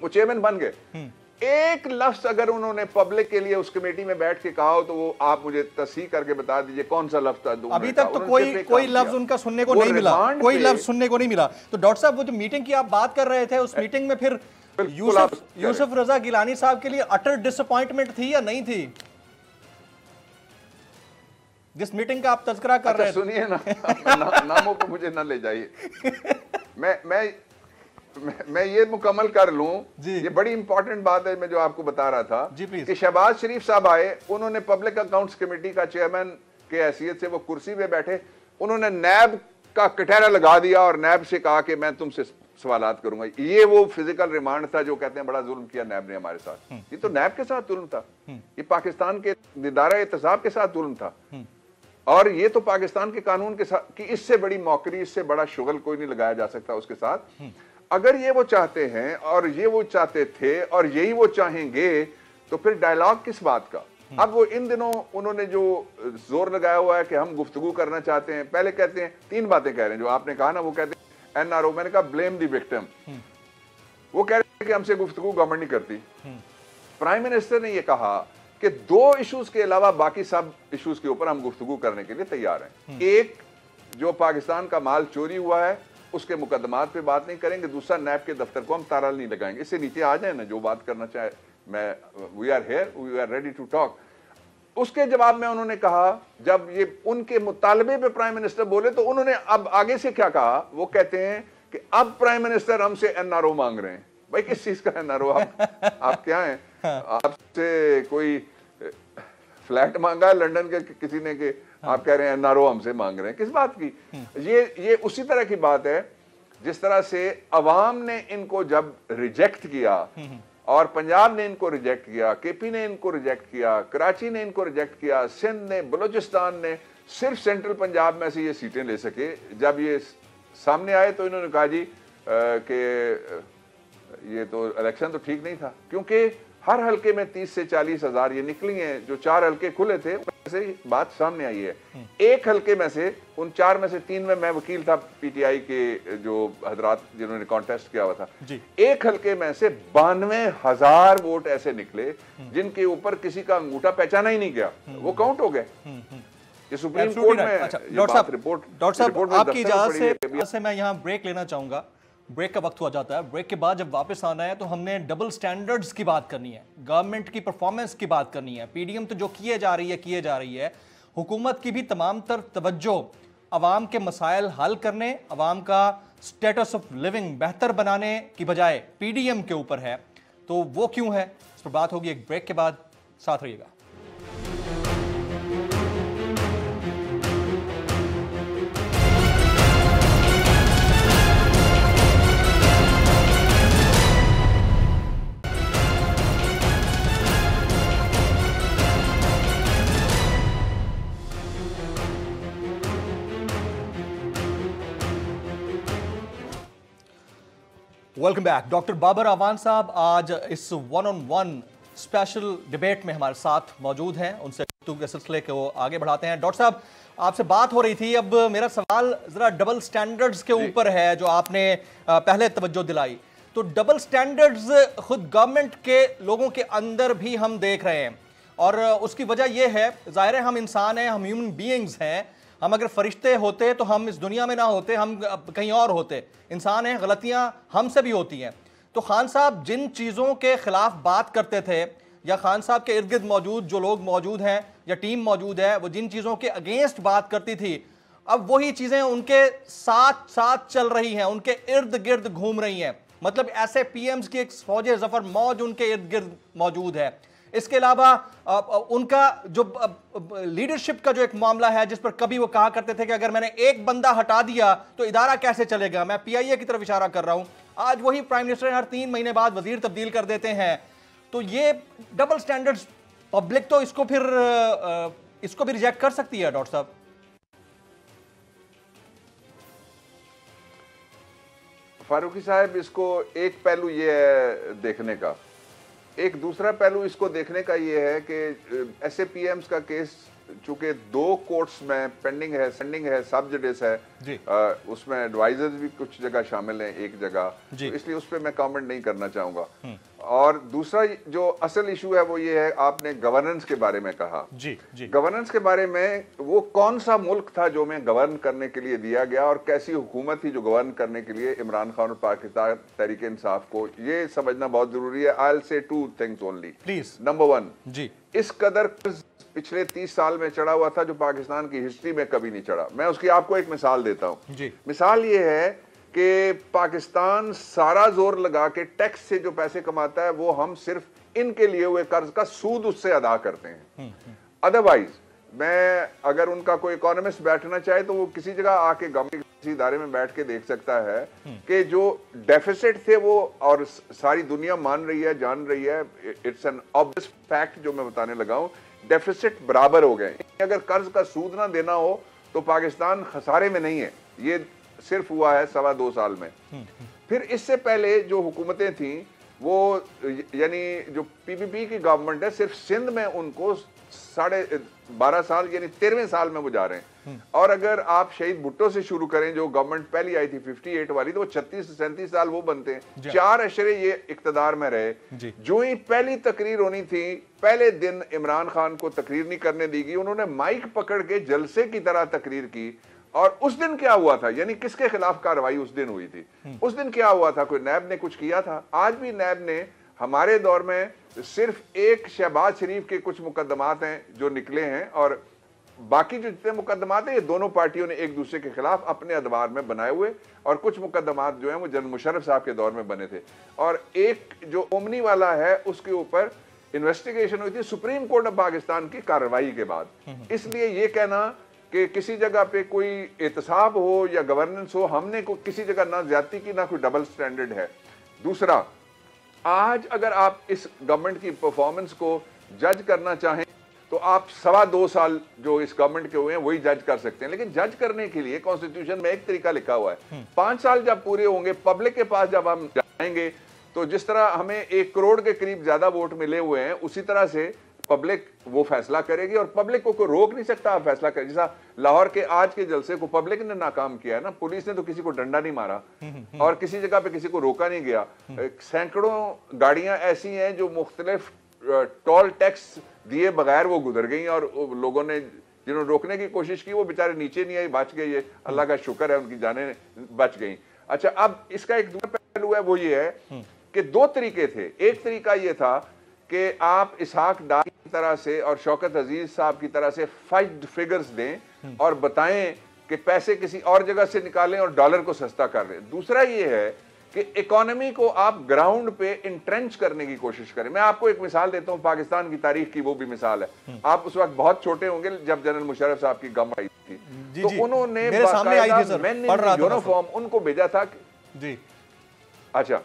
वो चेयरमैन बन गए। एक लफ्ज अगर उन्होंने पब्लिक के लिए उस कमेटी में बैठ के कहा हो तो वो आप मुझे तस्हीह करके बता दीजिए कौन सा लफ्ज था। अभी तक तो कोई लफ्ज उनका सुनने को नहीं मिला, कोई लफ्ज सुनने को नहीं मिला। तो डॉक्टर साहब वो जो मीटिंग की आप बात कर रहे थे, उस मीटिंग में फिर यूसुफ रजा गिलानी साहब के लिए अटर डिसअपॉइंटमेंट थी या नहीं थी? जिस मीटिंग का आप तज़किरा कर रहे हैं। सुनिए ना, नामों को मुझे ना ले जाइए। मैं ये मुकम्मल कर लूं, ये बड़ी इंपॉर्टेंट बात है मैं जो आपको बता रहा था कि शहबाज शरीफ साहब आए, उन्होंने पब्लिक अकाउंट्स कमेटी का चेयरमैन के हैसियत से वो कुर्सी पे बैठे, उन्होंने नैब का कटहरा लगा दिया और नैब से कहा कि मैं तुमसे सवालात करूंगा। ये वो फिजिकल रिमांड था जो कहते हैं बड़ा जुल्म किया नैब ने हमारे साथ। ये तो नैब के साथ जुल्म था, ये पाकिस्तान के इदारा एहतसाब के साथ जुल्म था, और ये तो पाकिस्तान के कानून के साथ कि इससे बड़ी मौकरी, इससे बड़ा शुगल कोई नहीं लगाया जा सकता उसके साथ। अगर ये वो चाहते हैं और ये वो चाहते थे और यही वो चाहेंगे तो फिर डायलॉग किस बात का? अब वो इन दिनों उन्होंने जो जोर लगाया हुआ है कि हम गुफ्तगू करना चाहते हैं, पहले कहते हैं तीन बातें कह रहे हैं जो आपने कहा ना, वो कहते हैं एनआरओ, मैंने कहा ब्लेम द विक्टिम। वो कह रहे हैं कि हमसे गुफ्तगू गवर्नमेंट नहीं करती। प्राइम मिनिस्टर ने ये कहा कि दो इश्यूज के अलावा बाकी सब इश्यूज के ऊपर हम गुफ्तगू करने के लिए तैयार हैं। एक, जो पाकिस्तान का माल चोरी हुआ है उसके मुकदमात पे बात नहीं करेंगे। दूसरा, नैब के दफ्तर को हम ताला नहीं लगाएंगे। इससे नीचे आ जाए ना, जो बात करना चाहे, मैं we are here, we are ready to talk. उसके जवाब में उन्होंने कहा, जब ये उनके मुतालबे पे प्राइम मिनिस्टर बोले तो उन्होंने अब आगे से क्या कहा, वो कहते हैं कि अब प्राइम मिनिस्टर हमसे एनआरओ मांग रहे हैं। भाई किस चीज का एनआरओ? आप क्या हैं? आपसे कोई फ्लैट मांगा है लंदन के किसी ने कि आप कह रहे हैं एनआरओ हमसे मांग रहे हैं? किस बात की? ये उसी तरह की बात है जिस तरह से अवाम ने इनको जब रिजेक्ट किया और पंजाब ने इनको रिजेक्ट किया, केपी ने इनको रिजेक्ट किया, कराची ने इनको रिजेक्ट किया, सिंध ने, बलूचिस्तान ने, सिर्फ सेंट्रल पंजाब में से ये सीटें ले सके। जब ये सामने आए तो इन्होंने कहा जी कि ये तो इलेक्शन तो ठीक नहीं था, क्योंकि हर हलके में 30 से 40 हजार ये निकली हैं। जो 4 हलके खुले थे वैसे ही बात सामने आई है। एक हलके में से, उन 4 में से 3 में मैं वकील था पीटीआई के जो हजरात जिन्होंने कॉन्टेस्ट किया हुआ था, एक हलके में से 92,000 वोट ऐसे निकले जिनके ऊपर किसी का अंगूठा पहचाना ही नहीं गया, वो काउंट हो गए। ये सुप्रीम कोर्ट में डॉक्टर साहब आपकी इजाजत से मैं यहाँ ब्रेक लेना चाहूंगा। ब्रेक का वक्त हुआ जाता है। ब्रेक के बाद जब वापस आना है तो हमने डबल स्टैंडर्ड्स की बात करनी है, गवर्नमेंट की परफॉर्मेंस की बात करनी है। पीडीएम तो जो किए जा रही है, हुकूमत की भी तमाम तर तवज्जो अवाम के मसाइल हल करने, अवाम का स्टेटस ऑफ लिविंग बेहतर बनाने की बजाय पीडीएम के ऊपर है। तो वो क्यों है, इस पर बात होगी एक ब्रेक के बाद। साथ रहिएगा। Welcome back. Doctor Babar Awan साहब आज इस 1-on-1 स्पेशल डिबेट में हमारे साथ मौजूद हैं। उनसे के सिलसिले को आगे बढ़ाते हैं। डॉक्टर साहब, आपसे बात हो रही थी, अब मेरा सवाल जरा डबल स्टैंडर्ड्स के ऊपर है जो आपने पहले तवज्जो दिलाई। तो डबल स्टैंडर्ड्स खुद गवर्नमेंट के लोगों के अंदर भी हम देख रहे हैं, और उसकी वजह यह है, जाहिर है हम इंसान हैं, हम ह्यूमन बीइंग्स हैं। हम अगर फरिश्ते होते तो हम इस दुनिया में ना होते, हम कहीं और होते। इंसान हैं, गलतियां हमसे भी होती हैं। तो खान साहब जिन चीज़ों के खिलाफ बात करते थे, या खान साहब के इर्द गिर्द मौजूद जो लोग मौजूद हैं या टीम मौजूद है, वो जिन चीज़ों के अगेंस्ट बात करती थी, अब वही चीजें उनके साथ साथ चल रही हैं, उनके इर्द गिर्द घूम रही हैं। मतलब ऐसे पीएम्स की एक फौजे जफर मौज उनके इर्द गिर्द मौजूद है। इसके अलावा उनका जो लीडरशिप का जो एक मामला है, जिस पर कभी वो कहा करते थे कि अगर मैंने एक बंदा हटा दिया तो इदारा कैसे चलेगा, मैं पीआईए की तरफ इशारा कर रहा हूं। आज वही प्राइम मिनिस्टर हर 3 महीने बाद वजीर तब्दील कर देते हैं। तो ये डबल स्टैंडर्ड्स, पब्लिक तो इसको भी रिजेक्ट कर सकती है डॉक्टर साहब। फारूकी साहब, इसको एक पहलू ये है देखने का, एक दूसरा पहलू इसको देखने का ये है कि ऐसे पीएम्स का केस चूंकि 2 कोर्ट्स में पेंडिंग है, सेंडिंग है, सब जुडिस है, उसमें एडवाइजर्स भी कुछ जगह शामिल हैं, एक जगह, तो इसलिए उस पर मैं कमेंट नहीं करना चाहूंगा। और दूसरा जो असल इशू है वो ये है, आपने गवर्नेंस के बारे में कहा। गवर्नेंस के बारे में, वो कौन सा मुल्क था जो मैं गवर्न करने के लिए दिया गया और कैसी हुकूमत थी जो गवर्न करने के लिए इमरान खान और पाकिस्तान तहरीक इंसाफ को, ये समझना बहुत जरूरी है। I will say 2 things only please. Number 1, इस कदर पिछले 30 साल में चढ़ा हुआ था जो पाकिस्तान की हिस्ट्री में कभी नहीं चढ़ा। मैं उसकी आपको एक मिसाल देता हूं। मिसाल ये है कि पाकिस्तान सारा जोर लगा के टैक्स से जो पैसे कमाता है वो हम सिर्फ इनके लिए हुए कर्ज का सूद उससे अदा करते हैं। अदरवाइज मैं, अगर उनका कोई इकोनॉमिस्ट बैठना चाहे तो वो किसी जगह आके गवर्नमेंट किसी इदारे में बैठ के देख सकता है कि जो डेफिसिट थे वो, और सारी दुनिया मान रही है, जान रही है, इट्स एन ऑब्वियस फैक्ट जो मैं बताने लगा हूं, डेफिसिट बराबर हो गए। अगर कर्ज का सूद ना देना हो तो पाकिस्तान खसारे में नहीं है। ये सिर्फ हुआ है 2.25 साल में। फिर इससे पहले जो हुकूमतें थी वो, यानी जो पीपीपी की गवर्नमेंट है, सिर्फ सिंध में उनको 12.5 साल यानी 13वें साल में वो जा रहे हैं। और अगर आप शहीद भुट्टो से शुरू करें, जो गवर्नमेंट पहली आई थी 58 वाली, तो वो 36 से 37 साल वो बनते हैं। 4 अशरे ये इक्तदार में रहे। जो ही पहली तकरीर होनी थी, पहले दिन इमरान खान को तकरीर नहीं करने दी गई, उन्होंने माइक पकड़ के जलसे की तरह तकरीर की। और उस दिन क्या हुआ था, यानी किसके खिलाफ कार्रवाई उस दिन हुई थी? उस दिन क्या हुआ था? कोई नैब ने कुछ किया था? आज भी नैब ने, हमारे दौर में सिर्फ एक शहबाज शरीफ के कुछ मुकदमात हैं जो निकले हैं, और बाकी जो जितने मुकदमात हैं ये दोनों पार्टियों ने एक दूसरे के खिलाफ अपने अदवार में बनाए हुए, और कुछ मुकदमात जो हैं वो जनरल मुशर्रफ साहब के दौर में बने थे। और एक जो ओमनी वाला है उसके ऊपर इन्वेस्टिगेशन हुई थी सुप्रीम कोर्ट ऑफ पाकिस्तान की कार्रवाई के बाद। इसलिए ये कहना कि किसी जगह पे कोई एहतसाब हो या गवर्नेंस हो, हमने किसी जगह ना ज्यादती की ना कोई डबल स्टैंडर्ड है। दूसरा, आज अगर आप इस गवर्नमेंट की परफॉर्मेंस को जज करना चाहें तो आप 2.25 साल जो इस गवर्नमेंट के हुए हैं वही जज कर सकते हैं। लेकिन जज करने के लिए कॉन्स्टिट्यूशन में एक तरीका लिखा हुआ है। 5 साल जब पूरे होंगे, पब्लिक के पास जब हम जाएंगे, तो जिस तरह हमें 1 करोड़ के करीब ज्यादा वोट मिले हुए हैं, उसी तरह से पब्लिक वो फैसला करेगी, और पब्लिक को कोई रोक नहीं सकता आप फैसला करें। जैसा लाहौर के आज के जलसे को पब्लिक ने नाकाम किया है ना, पुलिस ने तो किसी को डंडा नहीं मारा और किसी जगह पे किसी को रोका नहीं गया। सैकड़ों गाड़ियां ऐसी हैं जो मुख्तलिफ टोल टैक्स दिए बगैर वो गुजर गई, और लोगों ने जिन्होंने रोकने की कोशिश की वो बेचारे नीचे नहीं आई, बच गए। ये अल्लाह का शुक्र है, उनकी जानें बच गई। अच्छा, अब इसका एक दूसरा पहलू है, वो ये है कि 2 तरीके थे। एक तरीका ये था कि आप इसहाक डार की तरह से और शौकत अजीज साहब की तरह से फाइट फिगर्स दें और बताएं कि पैसे किसी और जगह से निकालें और डॉलर को सस्ता कर लें। दूसरा ये है कि इकोनॉमी को आप ग्राउंड पे इंट्रेंच करने की कोशिश करें। मैं आपको एक मिसाल देता हूं, पाकिस्तान की तारीख की वो भी मिसाल है। आप उस वक्त बहुत छोटे होंगे जब जनरल मुशर्रफ साहब की गम आई थी, तो उन्होंने यूनिफॉर्म उनको भेजा था। जी अच्छा,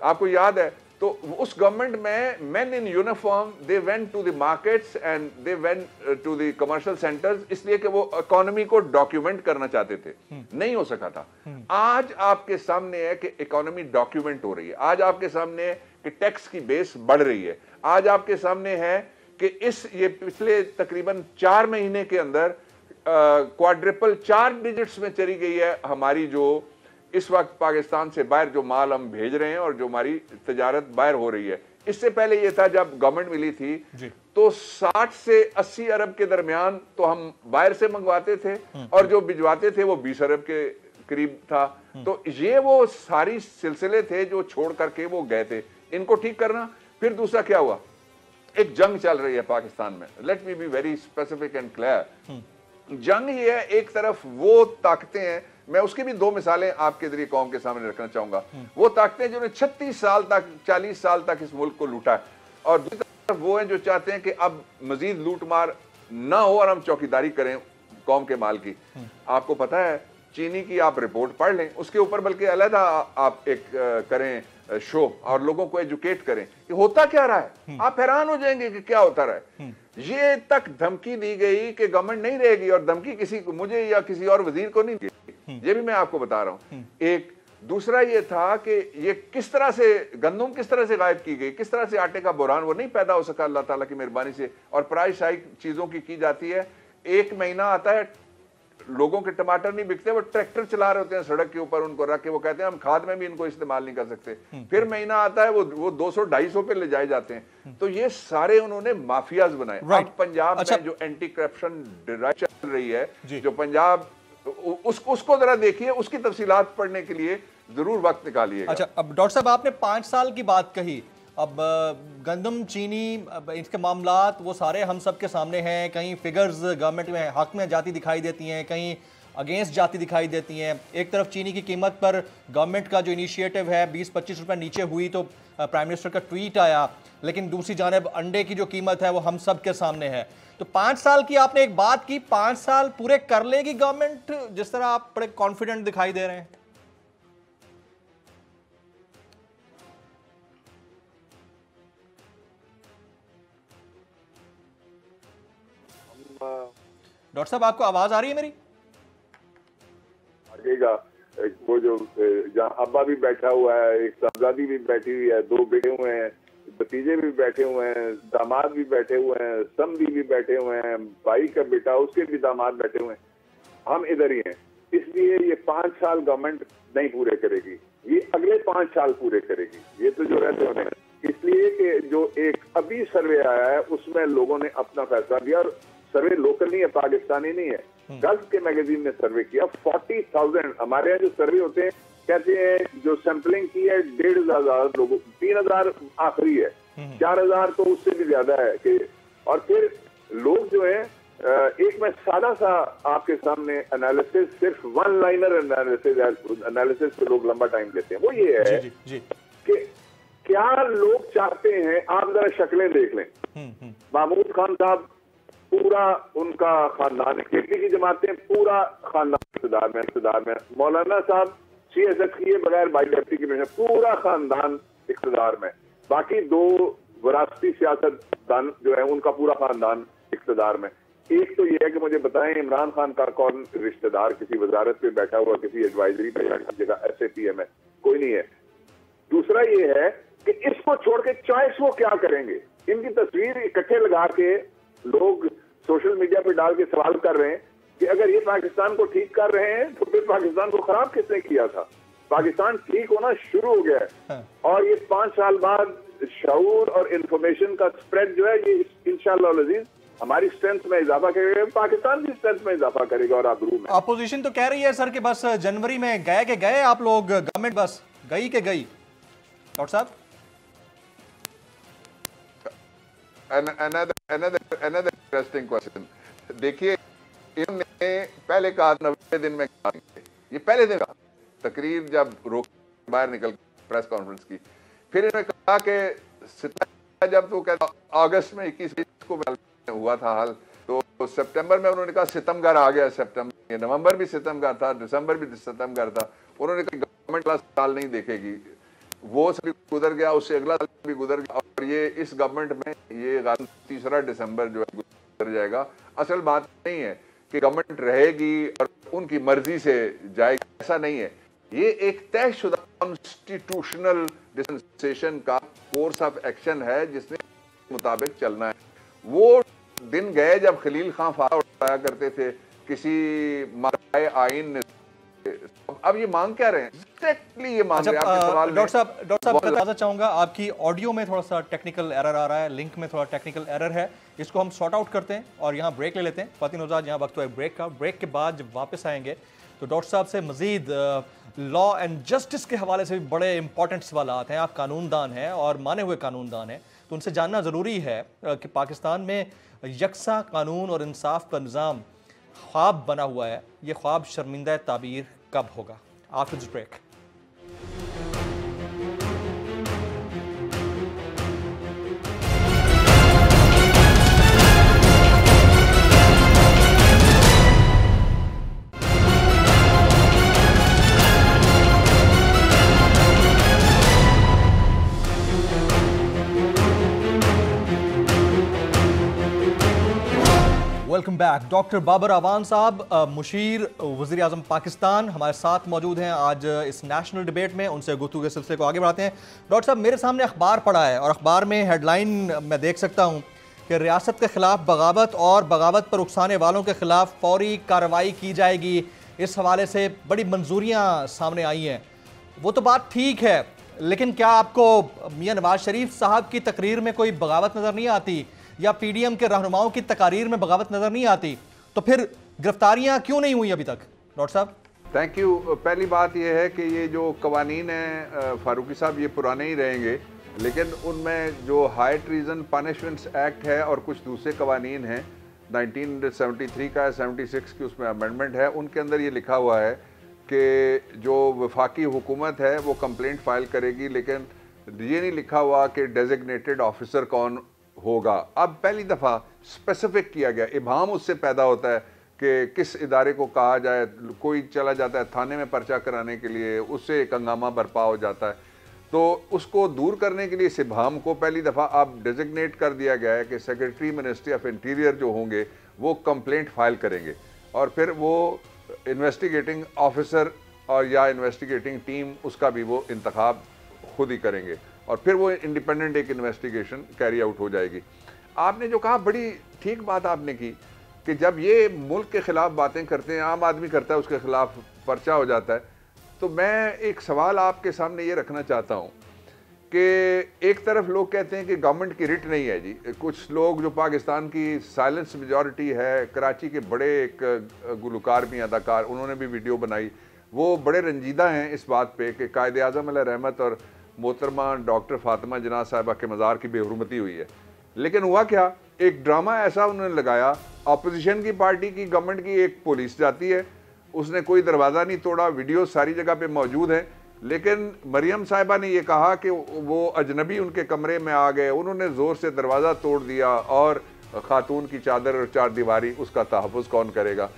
आपको याद है? तो उस गवर्नमेंट में men in uniform they went to the markets and they went to the commercial centres, इसलिए कि वो इकोनॉमी को डॉक्यूमेंट करना चाहते थे। नहीं हो सका था। आज आपके सामने है कि इकोनॉमी डॉक्यूमेंट हो रही है। आज आपके सामने है कि टैक्स की बेस बढ़ रही है। आज आपके सामने है कि ये पिछले तकरीबन 4 महीने के अंदर क्वाड्रिपल 4 डिजिट्स में चली गई है हमारी जो इस वक्त पाकिस्तान से बाहर जो माल हम भेज रहे हैं और जो हमारी तजारत बाहर हो रही है। इससे पहले ये था, जब गवर्नमेंट मिली थी तो 60 से 80 अरब के दरमियान तो हम बाहर से मंगवाते थे, और जो भिजवाते थे वो 20 अरब के करीब था। तो ये वो सारी सिलसिले थे जो छोड़ करके वो गए थे। इनको ठीक करना। फिर दूसरा क्या हुआ? एक जंग चल रही है पाकिस्तान में। Let me be very specific and clear. जंग ही है। एक तरफ वो ताकतें हैं, मैं उसकी भी दो मिसालें आपके जरिए कौम के सामने रखना चाहूंगा। वो ताकतें जिन्होंने 36 साल तक 40 साल तक इस मुल्क को लूटा है, और दूसरी तरफ वो हैं जो चाहते हैं कि अब मजीद लूट मार ना हो और हम चौकीदारी करें कौम के माल की। आपको पता है चीनी की आप रिपोर्ट पढ़ लें, उसके ऊपर बल्कि अलहदा आप एक करें शो और लोगों को एजुकेट करें कि होता क्या रहा है। आप हैरान हो जाएंगे कि क्या होता रहा है। ये तक धमकी दी गई कि गवर्नमेंट नहीं रहेगी, और धमकी किसी को, मुझे या किसी और वजीर को नहीं दी, ये भी मैं आपको बता रहा हूं। एक दूसरा ये था कि ये किस तरह से गंदम किस तरह से गायब की गई, किस तरह से आटे का बुरान वो नहीं पैदा हो सका अल्लाह ताला की मेहरबानी से, और प्राइस हाइक चीजों की जाती है। एक महीना आता है, लोगों के टमाटर नहीं बिकते, वो ट्रैक्टर चला रहे होते हैं सड़क के ऊपर, उनको रख के वो कहते हैं हम खाद में भी इनको इस्तेमाल नहीं कर सकते। फिर महीना आता है वो 200-250 पे ले जाए जाते हैं। तो ये सारे उन्होंने माफियाज बनाए। अब पंजाब में जो एंटी करप्शन ड्राइव चल रही है, जो पंजाब उसको जरा देखिए, उसकी तफसीलात पढ़ने के लिए जरूर वक्त निकालिएगा। अच्छा, अब डॉक्टर साहब आपने 5 साल की बात कही। अब गंदम चीनी इसके मामलात वो सारे हम सब के सामने हैं। कहीं फिगर्स गवर्नमेंट में हक में जाती दिखाई देती हैं, कहीं अगेंस्ट जाती दिखाई देती हैं। एक तरफ चीनी की कीमत पर गवर्नमेंट का जो इनिशिएटिव है 20-25 रुपये नीचे हुई तो प्राइम मिनिस्टर का ट्वीट आया, लेकिन दूसरी जानिब अंडे की जो कीमत है वो हम सब के सामने है। तो 5 साल की आपने एक बात की, 5 साल पूरे कर लेगी गवर्नमेंट, जिस तरह आप बड़े कॉन्फिडेंट दिखाई दे रहे हैं? डॉक्टर साहब आपको आवाज आ रही है मेरी? आगेगा वो जो जहाँ अब्बा भी बैठा हुआ है, एक साहबजादी भी बैठी हुई है, 2 बेटे हुए हैं, भतीजे भी बैठे हुए हैं, दामाद भी बैठे हुए हैं, समधी भी बैठे हुए हैं, भाई का बेटा उसके भी दामाद बैठे हुए हैं, हम इधर ही हैं। इसलिए ये 5 साल गवर्नमेंट नहीं पूरे करेगी, ये अगले 5 साल पूरे करेगी। ये तो जो रहते होने, इसलिए कि जो एक अभी सर्वे आया है उसमें लोगों ने अपना फैसला दिया, और सर्वे लोकल नहीं है, पाकिस्तानी नहीं है, गल्फ के मैगजीन ने सर्वे किया। 40,000 हमारे यहाँ जो सर्वे होते हैं, कहते हैं जो सैंपलिंग की है 1,500 लोगों, 3,000 आखिरी है, 4,000 तो उससे भी ज्यादा है कि, और फिर लोग जो है एक मैं सादा सा आपके सामने एनालिसिस, सिर्फ 1 लाइनर एनालिसिस पे लोग लंबा टाइम लेते हैं। वो ये है कि क्या लोग चाहते हैं, आप जरा शक्लें देख लें। महमूद खान साहब पूरा उनका खानदान, खेती की जमातें पूरा खानदान इक़्तिदार में, मौलाना साहब CSF किए बगैर बाई एप्लीकेशन पूरा खानदान इक़्तिदार में, बाकी 2 वरासती सियासतदान जो है उनका पूरा खानदान इक़्तिदार में। एक तो ये है कि मुझे बताएं इमरान खान का कौन रिश्तेदार किसी वजारत पे बैठा हुआ, किसी एडवाइजरी पे जगह SAPM है, कोई नहीं है। दूसरा ये है कि इसको छोड़ के चॉइस वो क्या करेंगे। इनकी तस्वीर इकट्ठे लगा के लोग सोशल मीडिया पे डाल के सवाल कर रहे हैं कि अगर ये पाकिस्तान को ठीक कर रहे हैं तो फिर पाकिस्तान को खराब किसने किया था। पाकिस्तान ठीक होना शुरू हो गया है, और ये 5 साल बाद शऊर और इंफॉर्मेशन का स्प्रेड जो है, ये इंशाअल्लाह अज़ीज हमारी स्ट्रेंथ में इजाफा करेगा, पाकिस्तान की स्ट्रेंथ में इजाफा करेगा और आबरू में। अपोजिशन तो कह रही है सर कि बस जनवरी में गए के गए आप लोग, गवर्नमेंट बस गई के गई। डॉक्टर साहब another interesting question। देखिए इन्होंने पहले कहा 90 दिन में, ये पहले दिन का तकरीर जब रोक बाहर निकल प्रेस कॉन्फ्रेंस की, फिर इन्होंने कहा कि जब तो कहता अगस्त में 21 को हुआ था हाल, तो सितंबर में उन्होंने कहा सितमगर आ गया, सितंबर नवंबर भी सितमगर था, दिसंबर भी सितमगर था। उन्होंने कहा गवर्नमेंट अगला साल नहीं देखेगी, वो सभी गुजर गया, उससे अगला साल भी गुजर गया, और ये इस गवर्नमेंट में ये 3 दिसंबर जो है गुजर जाएगा। असल बात नहीं है कि गवर्नमेंट रहेगी और उनकी मर्जी से जाएगी, ऐसा नहीं है। ये एक तयशुदा कॉन्स्टिट्यूशनल डिस्पेंसेशन का कोर्स ऑफ एक्शन है जिसने मुताबिक चलना है। वो दिन गए जब खलील खां फायदा उठाया करते थे किसी मराए आइन ने, अब ये मांग क्या रहे हैं? एक्जेक्टली ये मांग रहे हैं। आपके सवाल डॉक्टर साहब बताना चाहूंगा, आपकी ऑडियो में थोड़ा सा टेक्निकल एरर आ रहा है, लिंक में थोड़ा टेक्निकल एरर है, इसको हम सॉर्ट आउट करते हैं और यहाँ ब्रेक ले लेते हैं। फ़ातिन उज़ाद, यहाँ वक्त है ब्रेक का। ब्रेक के बाद जब वापस आएंगे तो डॉक्टर साहब से मजीद लॉ एंड जस्टिस के हवाले से भी बड़े इंपॉर्टेंट सवाल हैं। आप कानूनदान हैं और माने हुए कानूनदान हैं, तो उनसे जानना ज़रूरी है कि पाकिस्तान में यकसा कानून और इंसाफ का निज़ाम ख्वाब बना हुआ है, ये ख्वाब शर्मिंदा ताबीर कब होगा? After this break. Welcome back. Doctor Babar Awan साहब, मुशीर वज़ीर आज़म पाकिस्तान, हमारे साथ मौजूद हैं आज इस नेशनल डिबेट में। उनसे गुफ्तगू के सिलसिले को आगे बढ़ाते हैं। डॉक्टर साहब, मेरे सामने अखबार पड़ा है और अखबार में हेडलाइन मैं देख सकता हूँ कि रियासत के खिलाफ बगावत और बगावत पर उकसाने वालों के खिलाफ फौरी कार्रवाई की जाएगी। इस हवाले से बड़ी मंजूरियाँ सामने आई हैं। वो तो बात ठीक है, लेकिन क्या आपको मियां नवाज शरीफ साहब की तकरीर में कोई बगावत नज़र नहीं आती, या पीडीएम के रहनुमाओं की तकारीर में बगावत नजर नहीं आती? तो फिर गिरफ्तारियां क्यों नहीं हुई अभी तक? डॉक्टर साहब, थैंक यू। पहली बात यह है कि ये जो कवानीन हैं फारूकी साहब, ये पुराने ही रहेंगे, लेकिन उनमें जो हाई ट्रीजन पनिशमेंट्स एक्ट है और कुछ दूसरे कवानीन हैं 1973 का 76 की उसमें अमेंडमेंट है, उनके अंदर ये लिखा हुआ है कि जो वफाकी हुकूमत है वो कंप्लेंट फाइल करेगी, लेकिन ये नहीं लिखा हुआ कि डेजिग्नेटेड ऑफिसर कौन होगा। अब पहली दफ़ा स्पेसिफिक किया गया, इबाम उससे पैदा होता है कि किस इदारे को कहा जाए। कोई चला जाता है थाने में पर्चा कराने के लिए, उससे एक हंगामा बर्पा हो जाता है, तो उसको दूर करने के लिए इस इबाम को पहली दफ़ा अब डेजिग्नेट कर दिया गया है कि सेक्रेटरी मिनिस्ट्री ऑफ इंटीरियर जो होंगे वो कंप्लेंट फाइल करेंगे, और फिर वो इन्वेस्टिगेटिंग ऑफिसर और या इन्वेस्टिगेटिंग टीम उसका भी वो इंतखाब खुद ही करेंगे, और फिर वो इंडिपेंडेंट एक इन्वेस्टिगेशन कैरी आउट हो जाएगी। आपने जो कहा बड़ी ठीक बात आपने की कि जब ये मुल्क के ख़िलाफ़ बातें करते हैं, आम आदमी करता है, उसके ख़िलाफ़ पर्चा हो जाता है। तो मैं एक सवाल आपके सामने ये रखना चाहता हूँ कि एक तरफ लोग कहते हैं कि गवर्नमेंट की रिट नहीं है जी। कुछ लोग जो पाकिस्तान की साइलेंस मेजॉरिटी है, कराची के बड़े एक गुलकार भी अदाकार, उन्होंने भी वीडियो बनाई, वो बड़े रंजीदा हैं इस बात पे कि कायदे आज़म अलैह रहमत और मोहतरमा डॉक्टर फातिमा जना साहिबा के मज़ार की बेहुरमती हुई है। लेकिन हुआ क्या, एक ड्रामा ऐसा उन्होंने लगाया, अपोजिशन की पार्टी की, गवर्नमेंट की एक पुलिस जाती है, उसने कोई दरवाज़ा नहीं तोड़ा, वीडियो सारी जगह पे मौजूद है, लेकिन मरियम साहिबा ने ये कहा कि वो अजनबी उनके कमरे में आ गए, उन्होंने ज़ोर से दरवाज़ा तोड़ दिया और खातून की चादर और चार दीवारी, उसका तहफ़्फ़ुज़ कौन करेगा?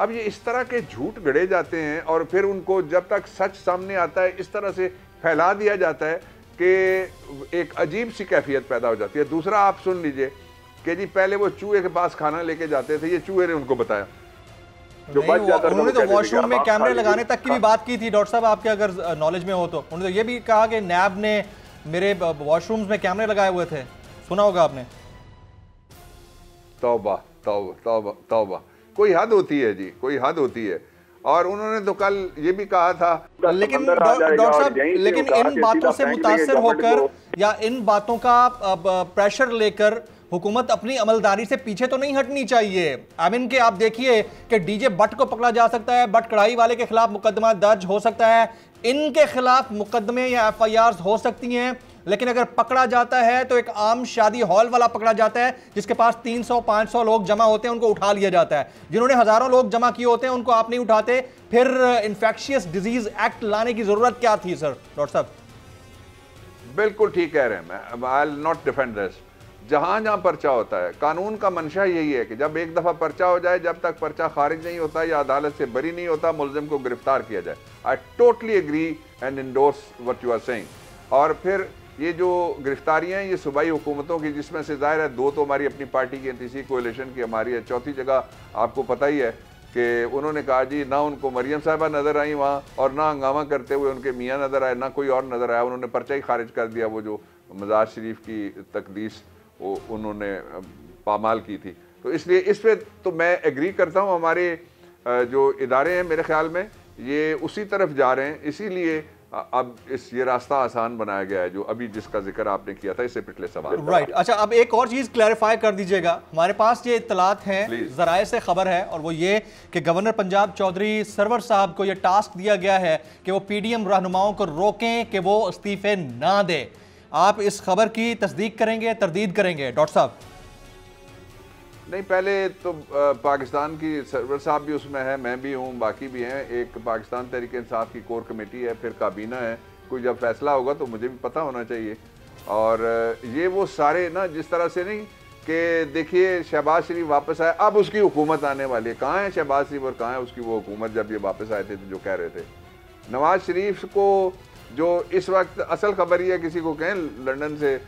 अब ये इस तरह के झूठ गढ़े जाते हैं और फिर उनको जब तक सच सामने आता है इस तरह से फैला दिया जाता है कि एक अजीब सी कैफियत पैदा हो जाती है। दूसरा आप सुन लीजिए कि जी पहले वो चूहे के पास खाना लेके जाते थे, ये चूहे ने उनको बताया। उन्होंने तो वॉशरूम में कैमरे लगाने तक की भी बात की थी। डॉक्टर साहब, आपके अगर नॉलेज में हो तो उन्होंने तो ये भी कहा कि नैब ने मेरे वॉशरूम्स में कैमरे लगाए हुए थे, सुना होगा आपने। तौबा तौबा तौबा तौबा, कोई हद होती है जी, कोई हद होती है। और उन्होंने तो कल ये भी कहा था, लेकिन डॉक्टर साहब, लेकिन इन बातों से मुतासिर होकर या इन बातों का प्रेशर लेकर हुकूमत अपनी अमलदारी से पीछे तो नहीं हटनी चाहिए। आई मीन कि आप देखिए कि डीजे बट को पकड़ा जा सकता है, बट कढ़ाई वाले के खिलाफ मुकदमा दर्ज हो सकता है, इनके खिलाफ मुकदमे या एफआईआर हो सकती हैं, लेकिन अगर पकड़ा जाता है तो एक आम शादी हॉल वाला पकड़ा जाता है जिसके पास 300-500 लोग जमा होते हैं, उनको उठा लिया जाता है। जिन्होंने हजारों लोग जमा किए होते हैं उनको आप नहीं उठाते। फिर इन्फेक्शियस डिजीज एक्ट लाने की जरूरत क्या थी सर? डॉक्टर साहब बिल्कुल ठीक कह रहे हैं, मैं I will not defend this. जहां जहां पर्चा होता है, कानून का मंशा यही है कि जब एक दफा पर्चा हो जाए, जब तक पर्चा खारिज नहीं होता या अदालत से बरी नहीं होता, मुलजिम को गिरफ्तार किया जाए। I totally agree and endorse what you are saying. और फिर ये जो गिरफ्तारियां हैं ये सूबाई हुकूमतों की, जिसमें से जाहिर है 2 तो हमारी अपनी पार्टी की, तीसरी कोalition की हमारी है, चौथी जगह आपको पता ही है कि उन्होंने कहा जी ना उनको मरियम साहिबा नज़र आई वहाँ, और ना हंगामा करते हुए उनके मियाँ नज़र आए, ना कोई और नज़र आया। उन्होंने पर्चा ही खारिज कर दिया, वो जो मज़ार शरीफ की तकदीस वो उन्होंने पामाल की थी। तो इसलिए इस पर तो मैं एग्री करता हूँ, हमारे जो इदारे हैं मेरे ख्याल में ये उसी तरफ जा रहे हैं, इसीलिए अब ये रास्ता आसान बनाया गया है जो अभी जिसका जिक्र आपने किया था इससे पिछले सवाल। राइट, अच्छा अब एक और चीज क्लैरिफाई कर दीजिएगा। हमारे पास ये इत्तलात हैं, जराए से खबर है, और वो ये कि गवर्नर पंजाब चौधरी सरवर साहब को ये टास्क दिया गया है कि वो पीडीएम रहनुमाओं को रोकें कि वो इस्तीफे ना दे। आप इस खबर की तस्दीक करेंगे, तरदीद करेंगे डॉक्टर साहब? नहीं, पहले तो पाकिस्तान की सरवर साहब भी उसमें है, मैं भी हूँ, बाकी भी हैं। एक पाकिस्तान तहरीक इंसाफ की कोर कमेटी है, फिर काबीना है। कोई जब फैसला होगा तो मुझे भी पता होना चाहिए। और ये वो सारे ना, जिस तरह से नहीं कि देखिए शहबाज शरीफ वापस आए, अब उसकी हुकूमत आने वाली है। कहाँ है शहबाज शरीफ और कहाँ है उसकी वो हुकूमत जब ये वापस आए थे तो जो कह रहे थे। नवाज शरीफ को जो इस वक्त असल खबर ही है, किसी को कहें लंदन से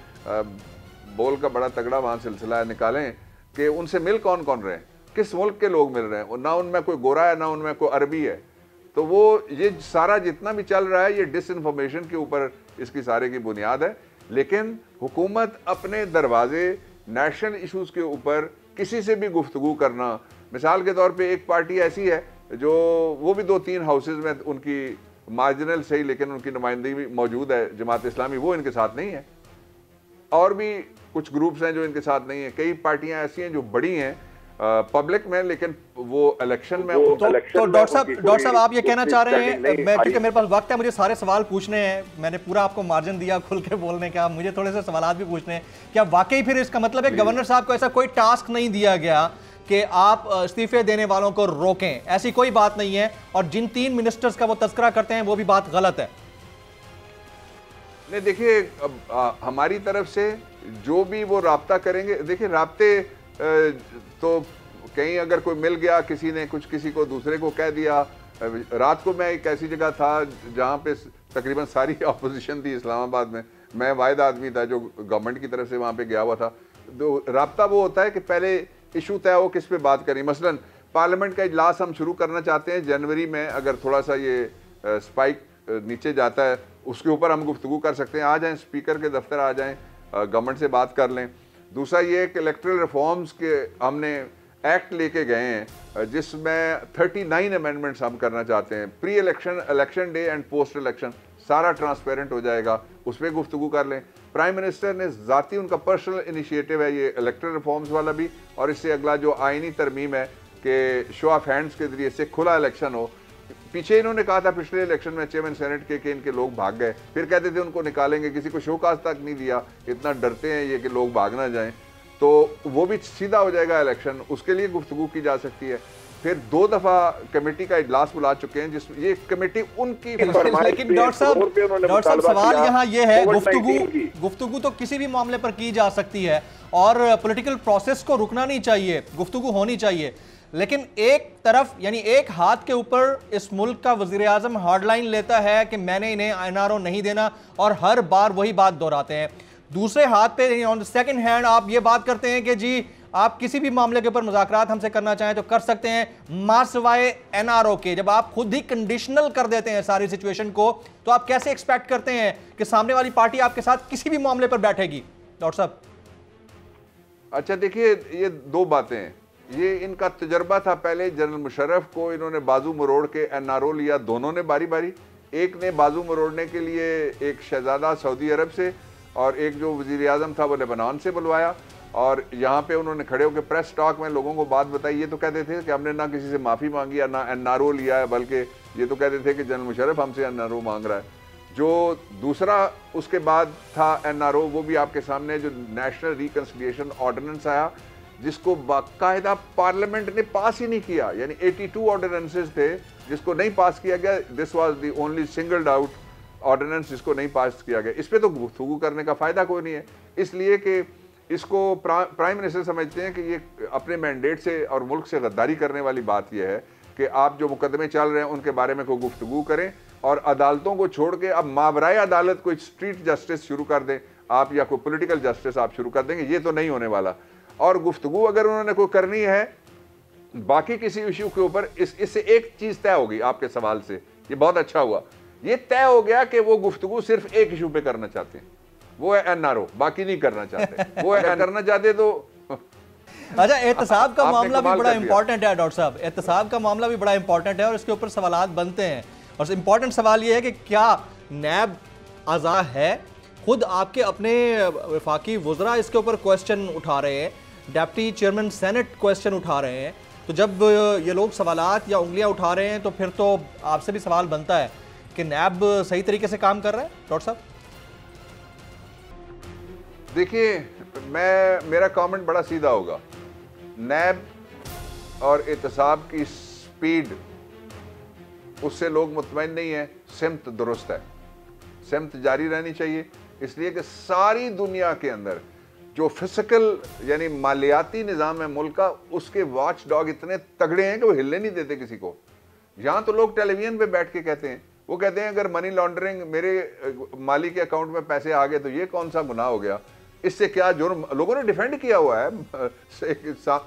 बोल का बड़ा तगड़ा वहाँ सिलसिला निकालें कि उनसे मिल कौन कौन रहे हैं, किस मुल्क के लोग मिल रहे हैं, ना उनमें कोई गोरा है ना उनमें कोई अरबी है। तो वो ये सारा जितना भी चल रहा है ये डिसइंफॉर्मेशन के ऊपर इसकी सारे की बुनियाद है। लेकिन हुकूमत अपने दरवाजे नेशनल इश्यूज़ के ऊपर किसी से भी गुफ्तगू करना, मिसाल के तौर पे एक पार्टी ऐसी है जो वो भी 2-3 हाउसेज में उनकी मार्जिनल सही लेकिन उनकी नुमाइंदगी भी मौजूद है, जमात इस्लामी, वो इनके साथ नहीं है। और भी कुछ ग्रुप्स हैं जो इनके साथ नहीं है। कई पार्टियां ऐसी हैं जो बड़ी हैं पब्लिक में, लेकिन वो इलेक्शन में तो डॉक्टर साहब आप ये कहना चाह रहे हैं, मैं क्योंकि मेरे पास वक्त है, मुझे सारे सवाल पूछने हैं, मैंने पूरा आपको मार्जिन दिया खुल के बोलने का, मुझे थोड़े से सवाल भी पूछने हैं। क्या वाकई फिर इसका मतलब है गवर्नर साहब को ऐसा कोई टास्क नहीं दिया गया कि आप इस्तीफे देने वालों को रोकें? ऐसी कोई बात नहीं है, और जिन 3 मिनिस्टर्स का वो तस्करा करते हैं वो भी बात गलत है। नहीं, देखिए हमारी तरफ से जो भी वो राब्ता करेंगे, देखिए राब्ते तो कहीं अगर कोई मिल गया, किसी ने कुछ किसी को दूसरे को कह दिया। रात को मैं एक ऐसी जगह था जहाँ पे तकरीबन सारी अपोजिशन थी इस्लामाबाद में, मैं वाहिद आदमी था जो गवर्नमेंट की तरफ से वहाँ पे गया हुआ था। तो राब्ता वो होता है कि पहले इशू तय हो किस पे बात करें। मसलन पार्लियामेंट का इजलास हम शुरू करना चाहते हैं जनवरी में, अगर थोड़ा सा ये स्पाइक नीचे जाता है उसके ऊपर हम गुफ्तगू कर सकते हैं। आ जाएं, स्पीकर के दफ्तर आ जाएं, गवर्नमेंट से बात कर लें। दूसरा ये कि इलेक्ट्रल रिफॉर्म्स के हमने एक्ट लेके गए हैं जिसमें 39 अमेंडमेंट्स हम करना चाहते हैं। Pre election, election day and post election सारा ट्रांसपेरेंट हो जाएगा, उस पर गुफ्तगू कर लें। प्राइम मिनिस्टर ने ज़ाती उनका पर्सनल इनिशिएटिव है ये इलेक्ट्रल रिफॉर्म्स वाला भी, और इससे अगला जो आइनी तरमीम है कि शो ऑफ हैंड्स के जरिए से खुला इलेक्शन हो। पीछे इन्होंने कहा था पिछले इलेक्शन में चेयरमैन सेनेट के इनके लोग भाग गए, फिर कहते थे उनको निकालेंगे, किसी को शोकाज तक नहीं दिया, इतना डरते हैं ये कि लोग भाग ना जाएं। तो वो भी सीधा हो जाएगा इलेक्शन, उसके लिए गुफ्तगू की जा सकती है। फिर 2 दफा कमेटी का इजलास बुला चुके हैं जिस ये कमेटी उनकी। लेकिन डॉक्टर साहब सवाल यहाँ ये है, गुफ्तगू तो किसी भी मामले पर की जा सकती है और पॉलिटिकल प्रोसेस को रुकना नहीं चाहिए, गुफ्तगू होनी चाहिए। लेकिन एक तरफ यानी एक हाथ के ऊपर इस मुल्क का वजीर आजम हार्डलाइन लेता है कि मैंने इन्हें एनआरओ नहीं देना और हर बार वही बात दोहराते हैं। दूसरे हाथ पे ऑन द सेकंड हैंड आप ये बात करते हैं कि जी आप किसी भी मामले के ऊपर मुज़ाकरात हमसे करना चाहें तो कर सकते हैं, मासिवाए एनआरओ के। जब आप खुद ही कंडीशनल कर देते हैं सारी सिचुएशन को, तो आप कैसे एक्सपेक्ट करते हैं कि सामने वाली पार्टी आपके साथ किसी भी मामले पर बैठेगी? डॉक्टर साहब अच्छा देखिए, ये 2 बातें हैं। ये इनका तजर्बा था, पहले जनरल मुशर्रफ को इन्होंने बाजू मरोड़ के एनआरओ लिया, दोनों ने बारी बारी। एक ने बाजू मरोड़ने के लिए एक शहजादा सऊदी अरब से और एक जो वजीर आजम था वो लेबनान से बुलवाया, और यहाँ पे उन्होंने खड़े होकर प्रेस टॉक में लोगों को बात बताई। ये तो कहते थे कि हमने ना किसी से माफ़ी मांगी या ना एनआरओ लिया है, बल्कि ये तो कहते थे कि जनरल मुशर्रफ हमसे एनआरओ मांग रहा है। जो दूसरा उसके बाद था एनआरओ, वो भी आपके सामने, जो नेशनल रिकन्सिलिएशन ऑर्डिनेंस आया जिसको बाकायदा पार्लियामेंट ने पास ही नहीं किया। यानी 82 ऑर्डिनेंसेस थे जिसको नहीं पास किया गया। This was the only singled out ordinance जिसको नहीं पास किया गया। इस पे तो गुफ्तगू करने का फ़ायदा कोई नहीं है, इसलिए कि इसको प्राइम मिनिस्टर समझते हैं कि ये अपने मैंडेट से और मुल्क से गद्दारी करने वाली बात यह है कि आप जो मुकदमे चल रहे हैं उनके बारे में कोई गुफ्तगू करें और अदालतों को छोड़ के अब मावराए अदालत कोई स्ट्रीट जस्टिस शुरू कर दें आप, या कोई पॉलिटिकल जस्टिस आप शुरू कर देंगे। ये तो नहीं होने वाला। और गुफ्तगू अगर उन्होंने कोई करनी है बाकी किसी इशू के ऊपर, इससे एक चीज़ तय होगी आपके सवाल से, ये बहुत अच्छा हुआ, ये तय हो गया कि वो गुफ्तगू सिर्फ एक इशू पे करना चाहते हैं, वो है एनआरओ, बाकी नहीं करना चाहते। वो है करना चाहते तो अच्छा, एहतसाब का मामला भी बड़ा इंपॉर्टेंट है डॉक्टर साहब, एहतसाब का मामला भी बड़ा इंपॉर्टेंट है और इसके ऊपर सवालात बनते हैं। और इंपॉर्टेंट सवाल ये है कि क्या नैब आज़ा है? खुद आपके अपने वफाकी वज़रा इसके ऊपर क्वेश्चन उठा रहे हैं, डिप्टी चेयरमैन सेनेट क्वेश्चन उठा रहे हैं। तो जब ये लोग सवालात या उंगलियां उठा रहे हैं तो फिर तो आपसे भी सवाल बनता है कि नैब सही तरीके से काम कर रहा है। डॉक्टर साहब देखिए, मेरा कमेंट बड़ा सीधा होगा नैब और एहतसाब की स्पीड, उससे लोग मुतमईन नहीं है। सिमत दुरुस्त है, सिमत जारी रहनी चाहिए, इसलिए कि सारी दुनिया के अंदर जो फिजिकल यानी मालियाती निज़ाम है मुल्क का, उसके वॉच डॉग इतने तगड़े हैं कि वो हिलने नहीं देते किसी को। यहाँ तो लोग टेलीविजन पे बैठ के कहते हैं, वो कहते हैं अगर मनी लॉन्ड्रिंग, मेरे माली के अकाउंट में पैसे आ गए तो ये कौन सा गुनाह हो गया, इससे क्या जुर्म। लोगों ने डिफेंड किया हुआ है।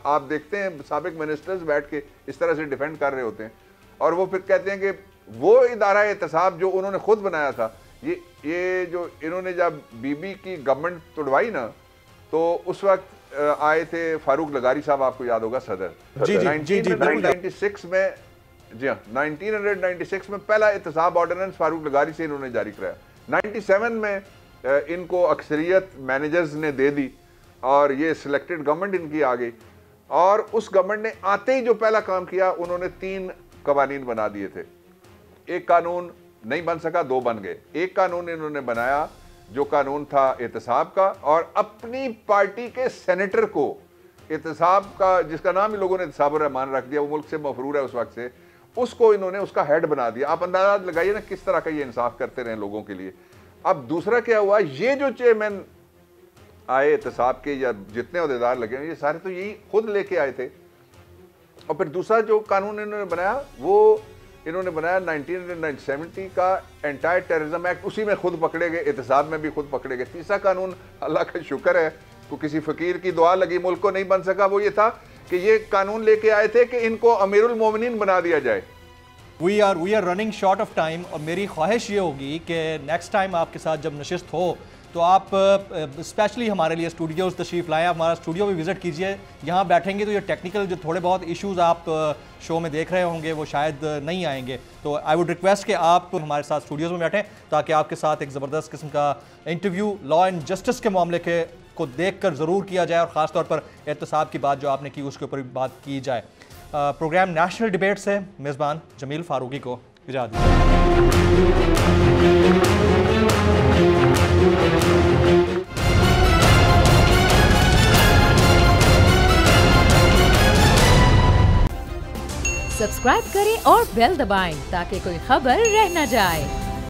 आप देखते हैं साबिक मिनिस्टर्स बैठ के इस तरह से डिफेंड कर रहे होते हैं, और वो फिर कहते हैं कि वो इदारा एहतसाब जो उन्होंने खुद बनाया था, ये जो इन्होंने जब बीबी की गवर्नमेंट तोड़वाई ना, तो उस वक्त आए थे फारूक लगारी साहब, आपको याद होगा, सदर। जी, 1996 में, जी हाँ, 1996 में पहला एहतसाब ऑर्डिनेंस फारूक लगारी से इन्होंने जारी कराया। 97 में इनको अक्सरियत मैनेजर्स ने दे दी और ये सिलेक्टेड गवर्नमेंट इनकी आ गई, और उस गवर्नमेंट ने आते ही जो पहला काम किया, उन्होंने 3 कवानीन बना दिए थे। एक कानून नहीं बन सका, 2 बन गए। एक कानून इन्होंने बनाया जो कानून था एहतसाब का, और अपनी पार्टी के सेनेटर को एहतसाब का, जिसका नाम ही लोगों ने एहतसाबुर रहमान रख दिया, वो मुल्क से मफरूर है उस वक्त से, उसको इन्होंने उसका हेड बना दिया। आप अंदाजा लगाइए ना किस तरह का ये इंसाफ करते रहे लोगों के लिए। अब दूसरा क्या हुआ, ये जो चेयरमैन आए एहतसाब के या जितने अहदेदार लगे हैं, ये सारे तो यही खुद लेके आए थे। और फिर दूसरा जो कानून इन्होंने बनाया, वो इन्होंने बनाया 1970 का एंटायर टेररिज्म एक्ट, उसी में खुद पकड़े गए, एहतसाब में भी खुद पकड़े गए। तीसरा कानून, अल्लाह का शुक्र है, को किसी फकीर की दुआ लगी, मुल्क को नहीं बन सका, वो ये था कि ये कानून लेके आए थे कि इनको अमीरुल मोमिनीन बना दिया जाए। We are running short of time, और मेरी ख्वाहिश ये होगी कि नेक्स्ट टाइम आपके साथ जब नशिस्त हो तो आप स्पेशली हमारे लिए स्टूडियोज़ तशरीफ़ लाएँ, हमारा स्टूडियो भी विज़िट कीजिए। यहाँ बैठेंगे तो ये टेक्निकल जो थोड़े बहुत इश्यूज़ आप शो में देख रहे होंगे वो शायद नहीं आएंगे। तो आई वुड रिक्वेस्ट कि आप हमारे साथ स्टूडियोज़ में बैठें, ताकि आपके साथ एक ज़बरदस्त किस्म का इंटरव्यू लॉ एंड जस्टिस के मामले को देख कर ज़रूर किया जाए, और ख़ास तौर पर एहतसाब की बात जो आपने की उसके ऊपर भी बात की जाए। प्रोग्राम नेशनल डिबेट से मेज़बान जमील फारूकी को इजाज़त दीजिए। सब्सक्राइब करें और बेल दबाएं ताकि कोई खबर रह न जाए।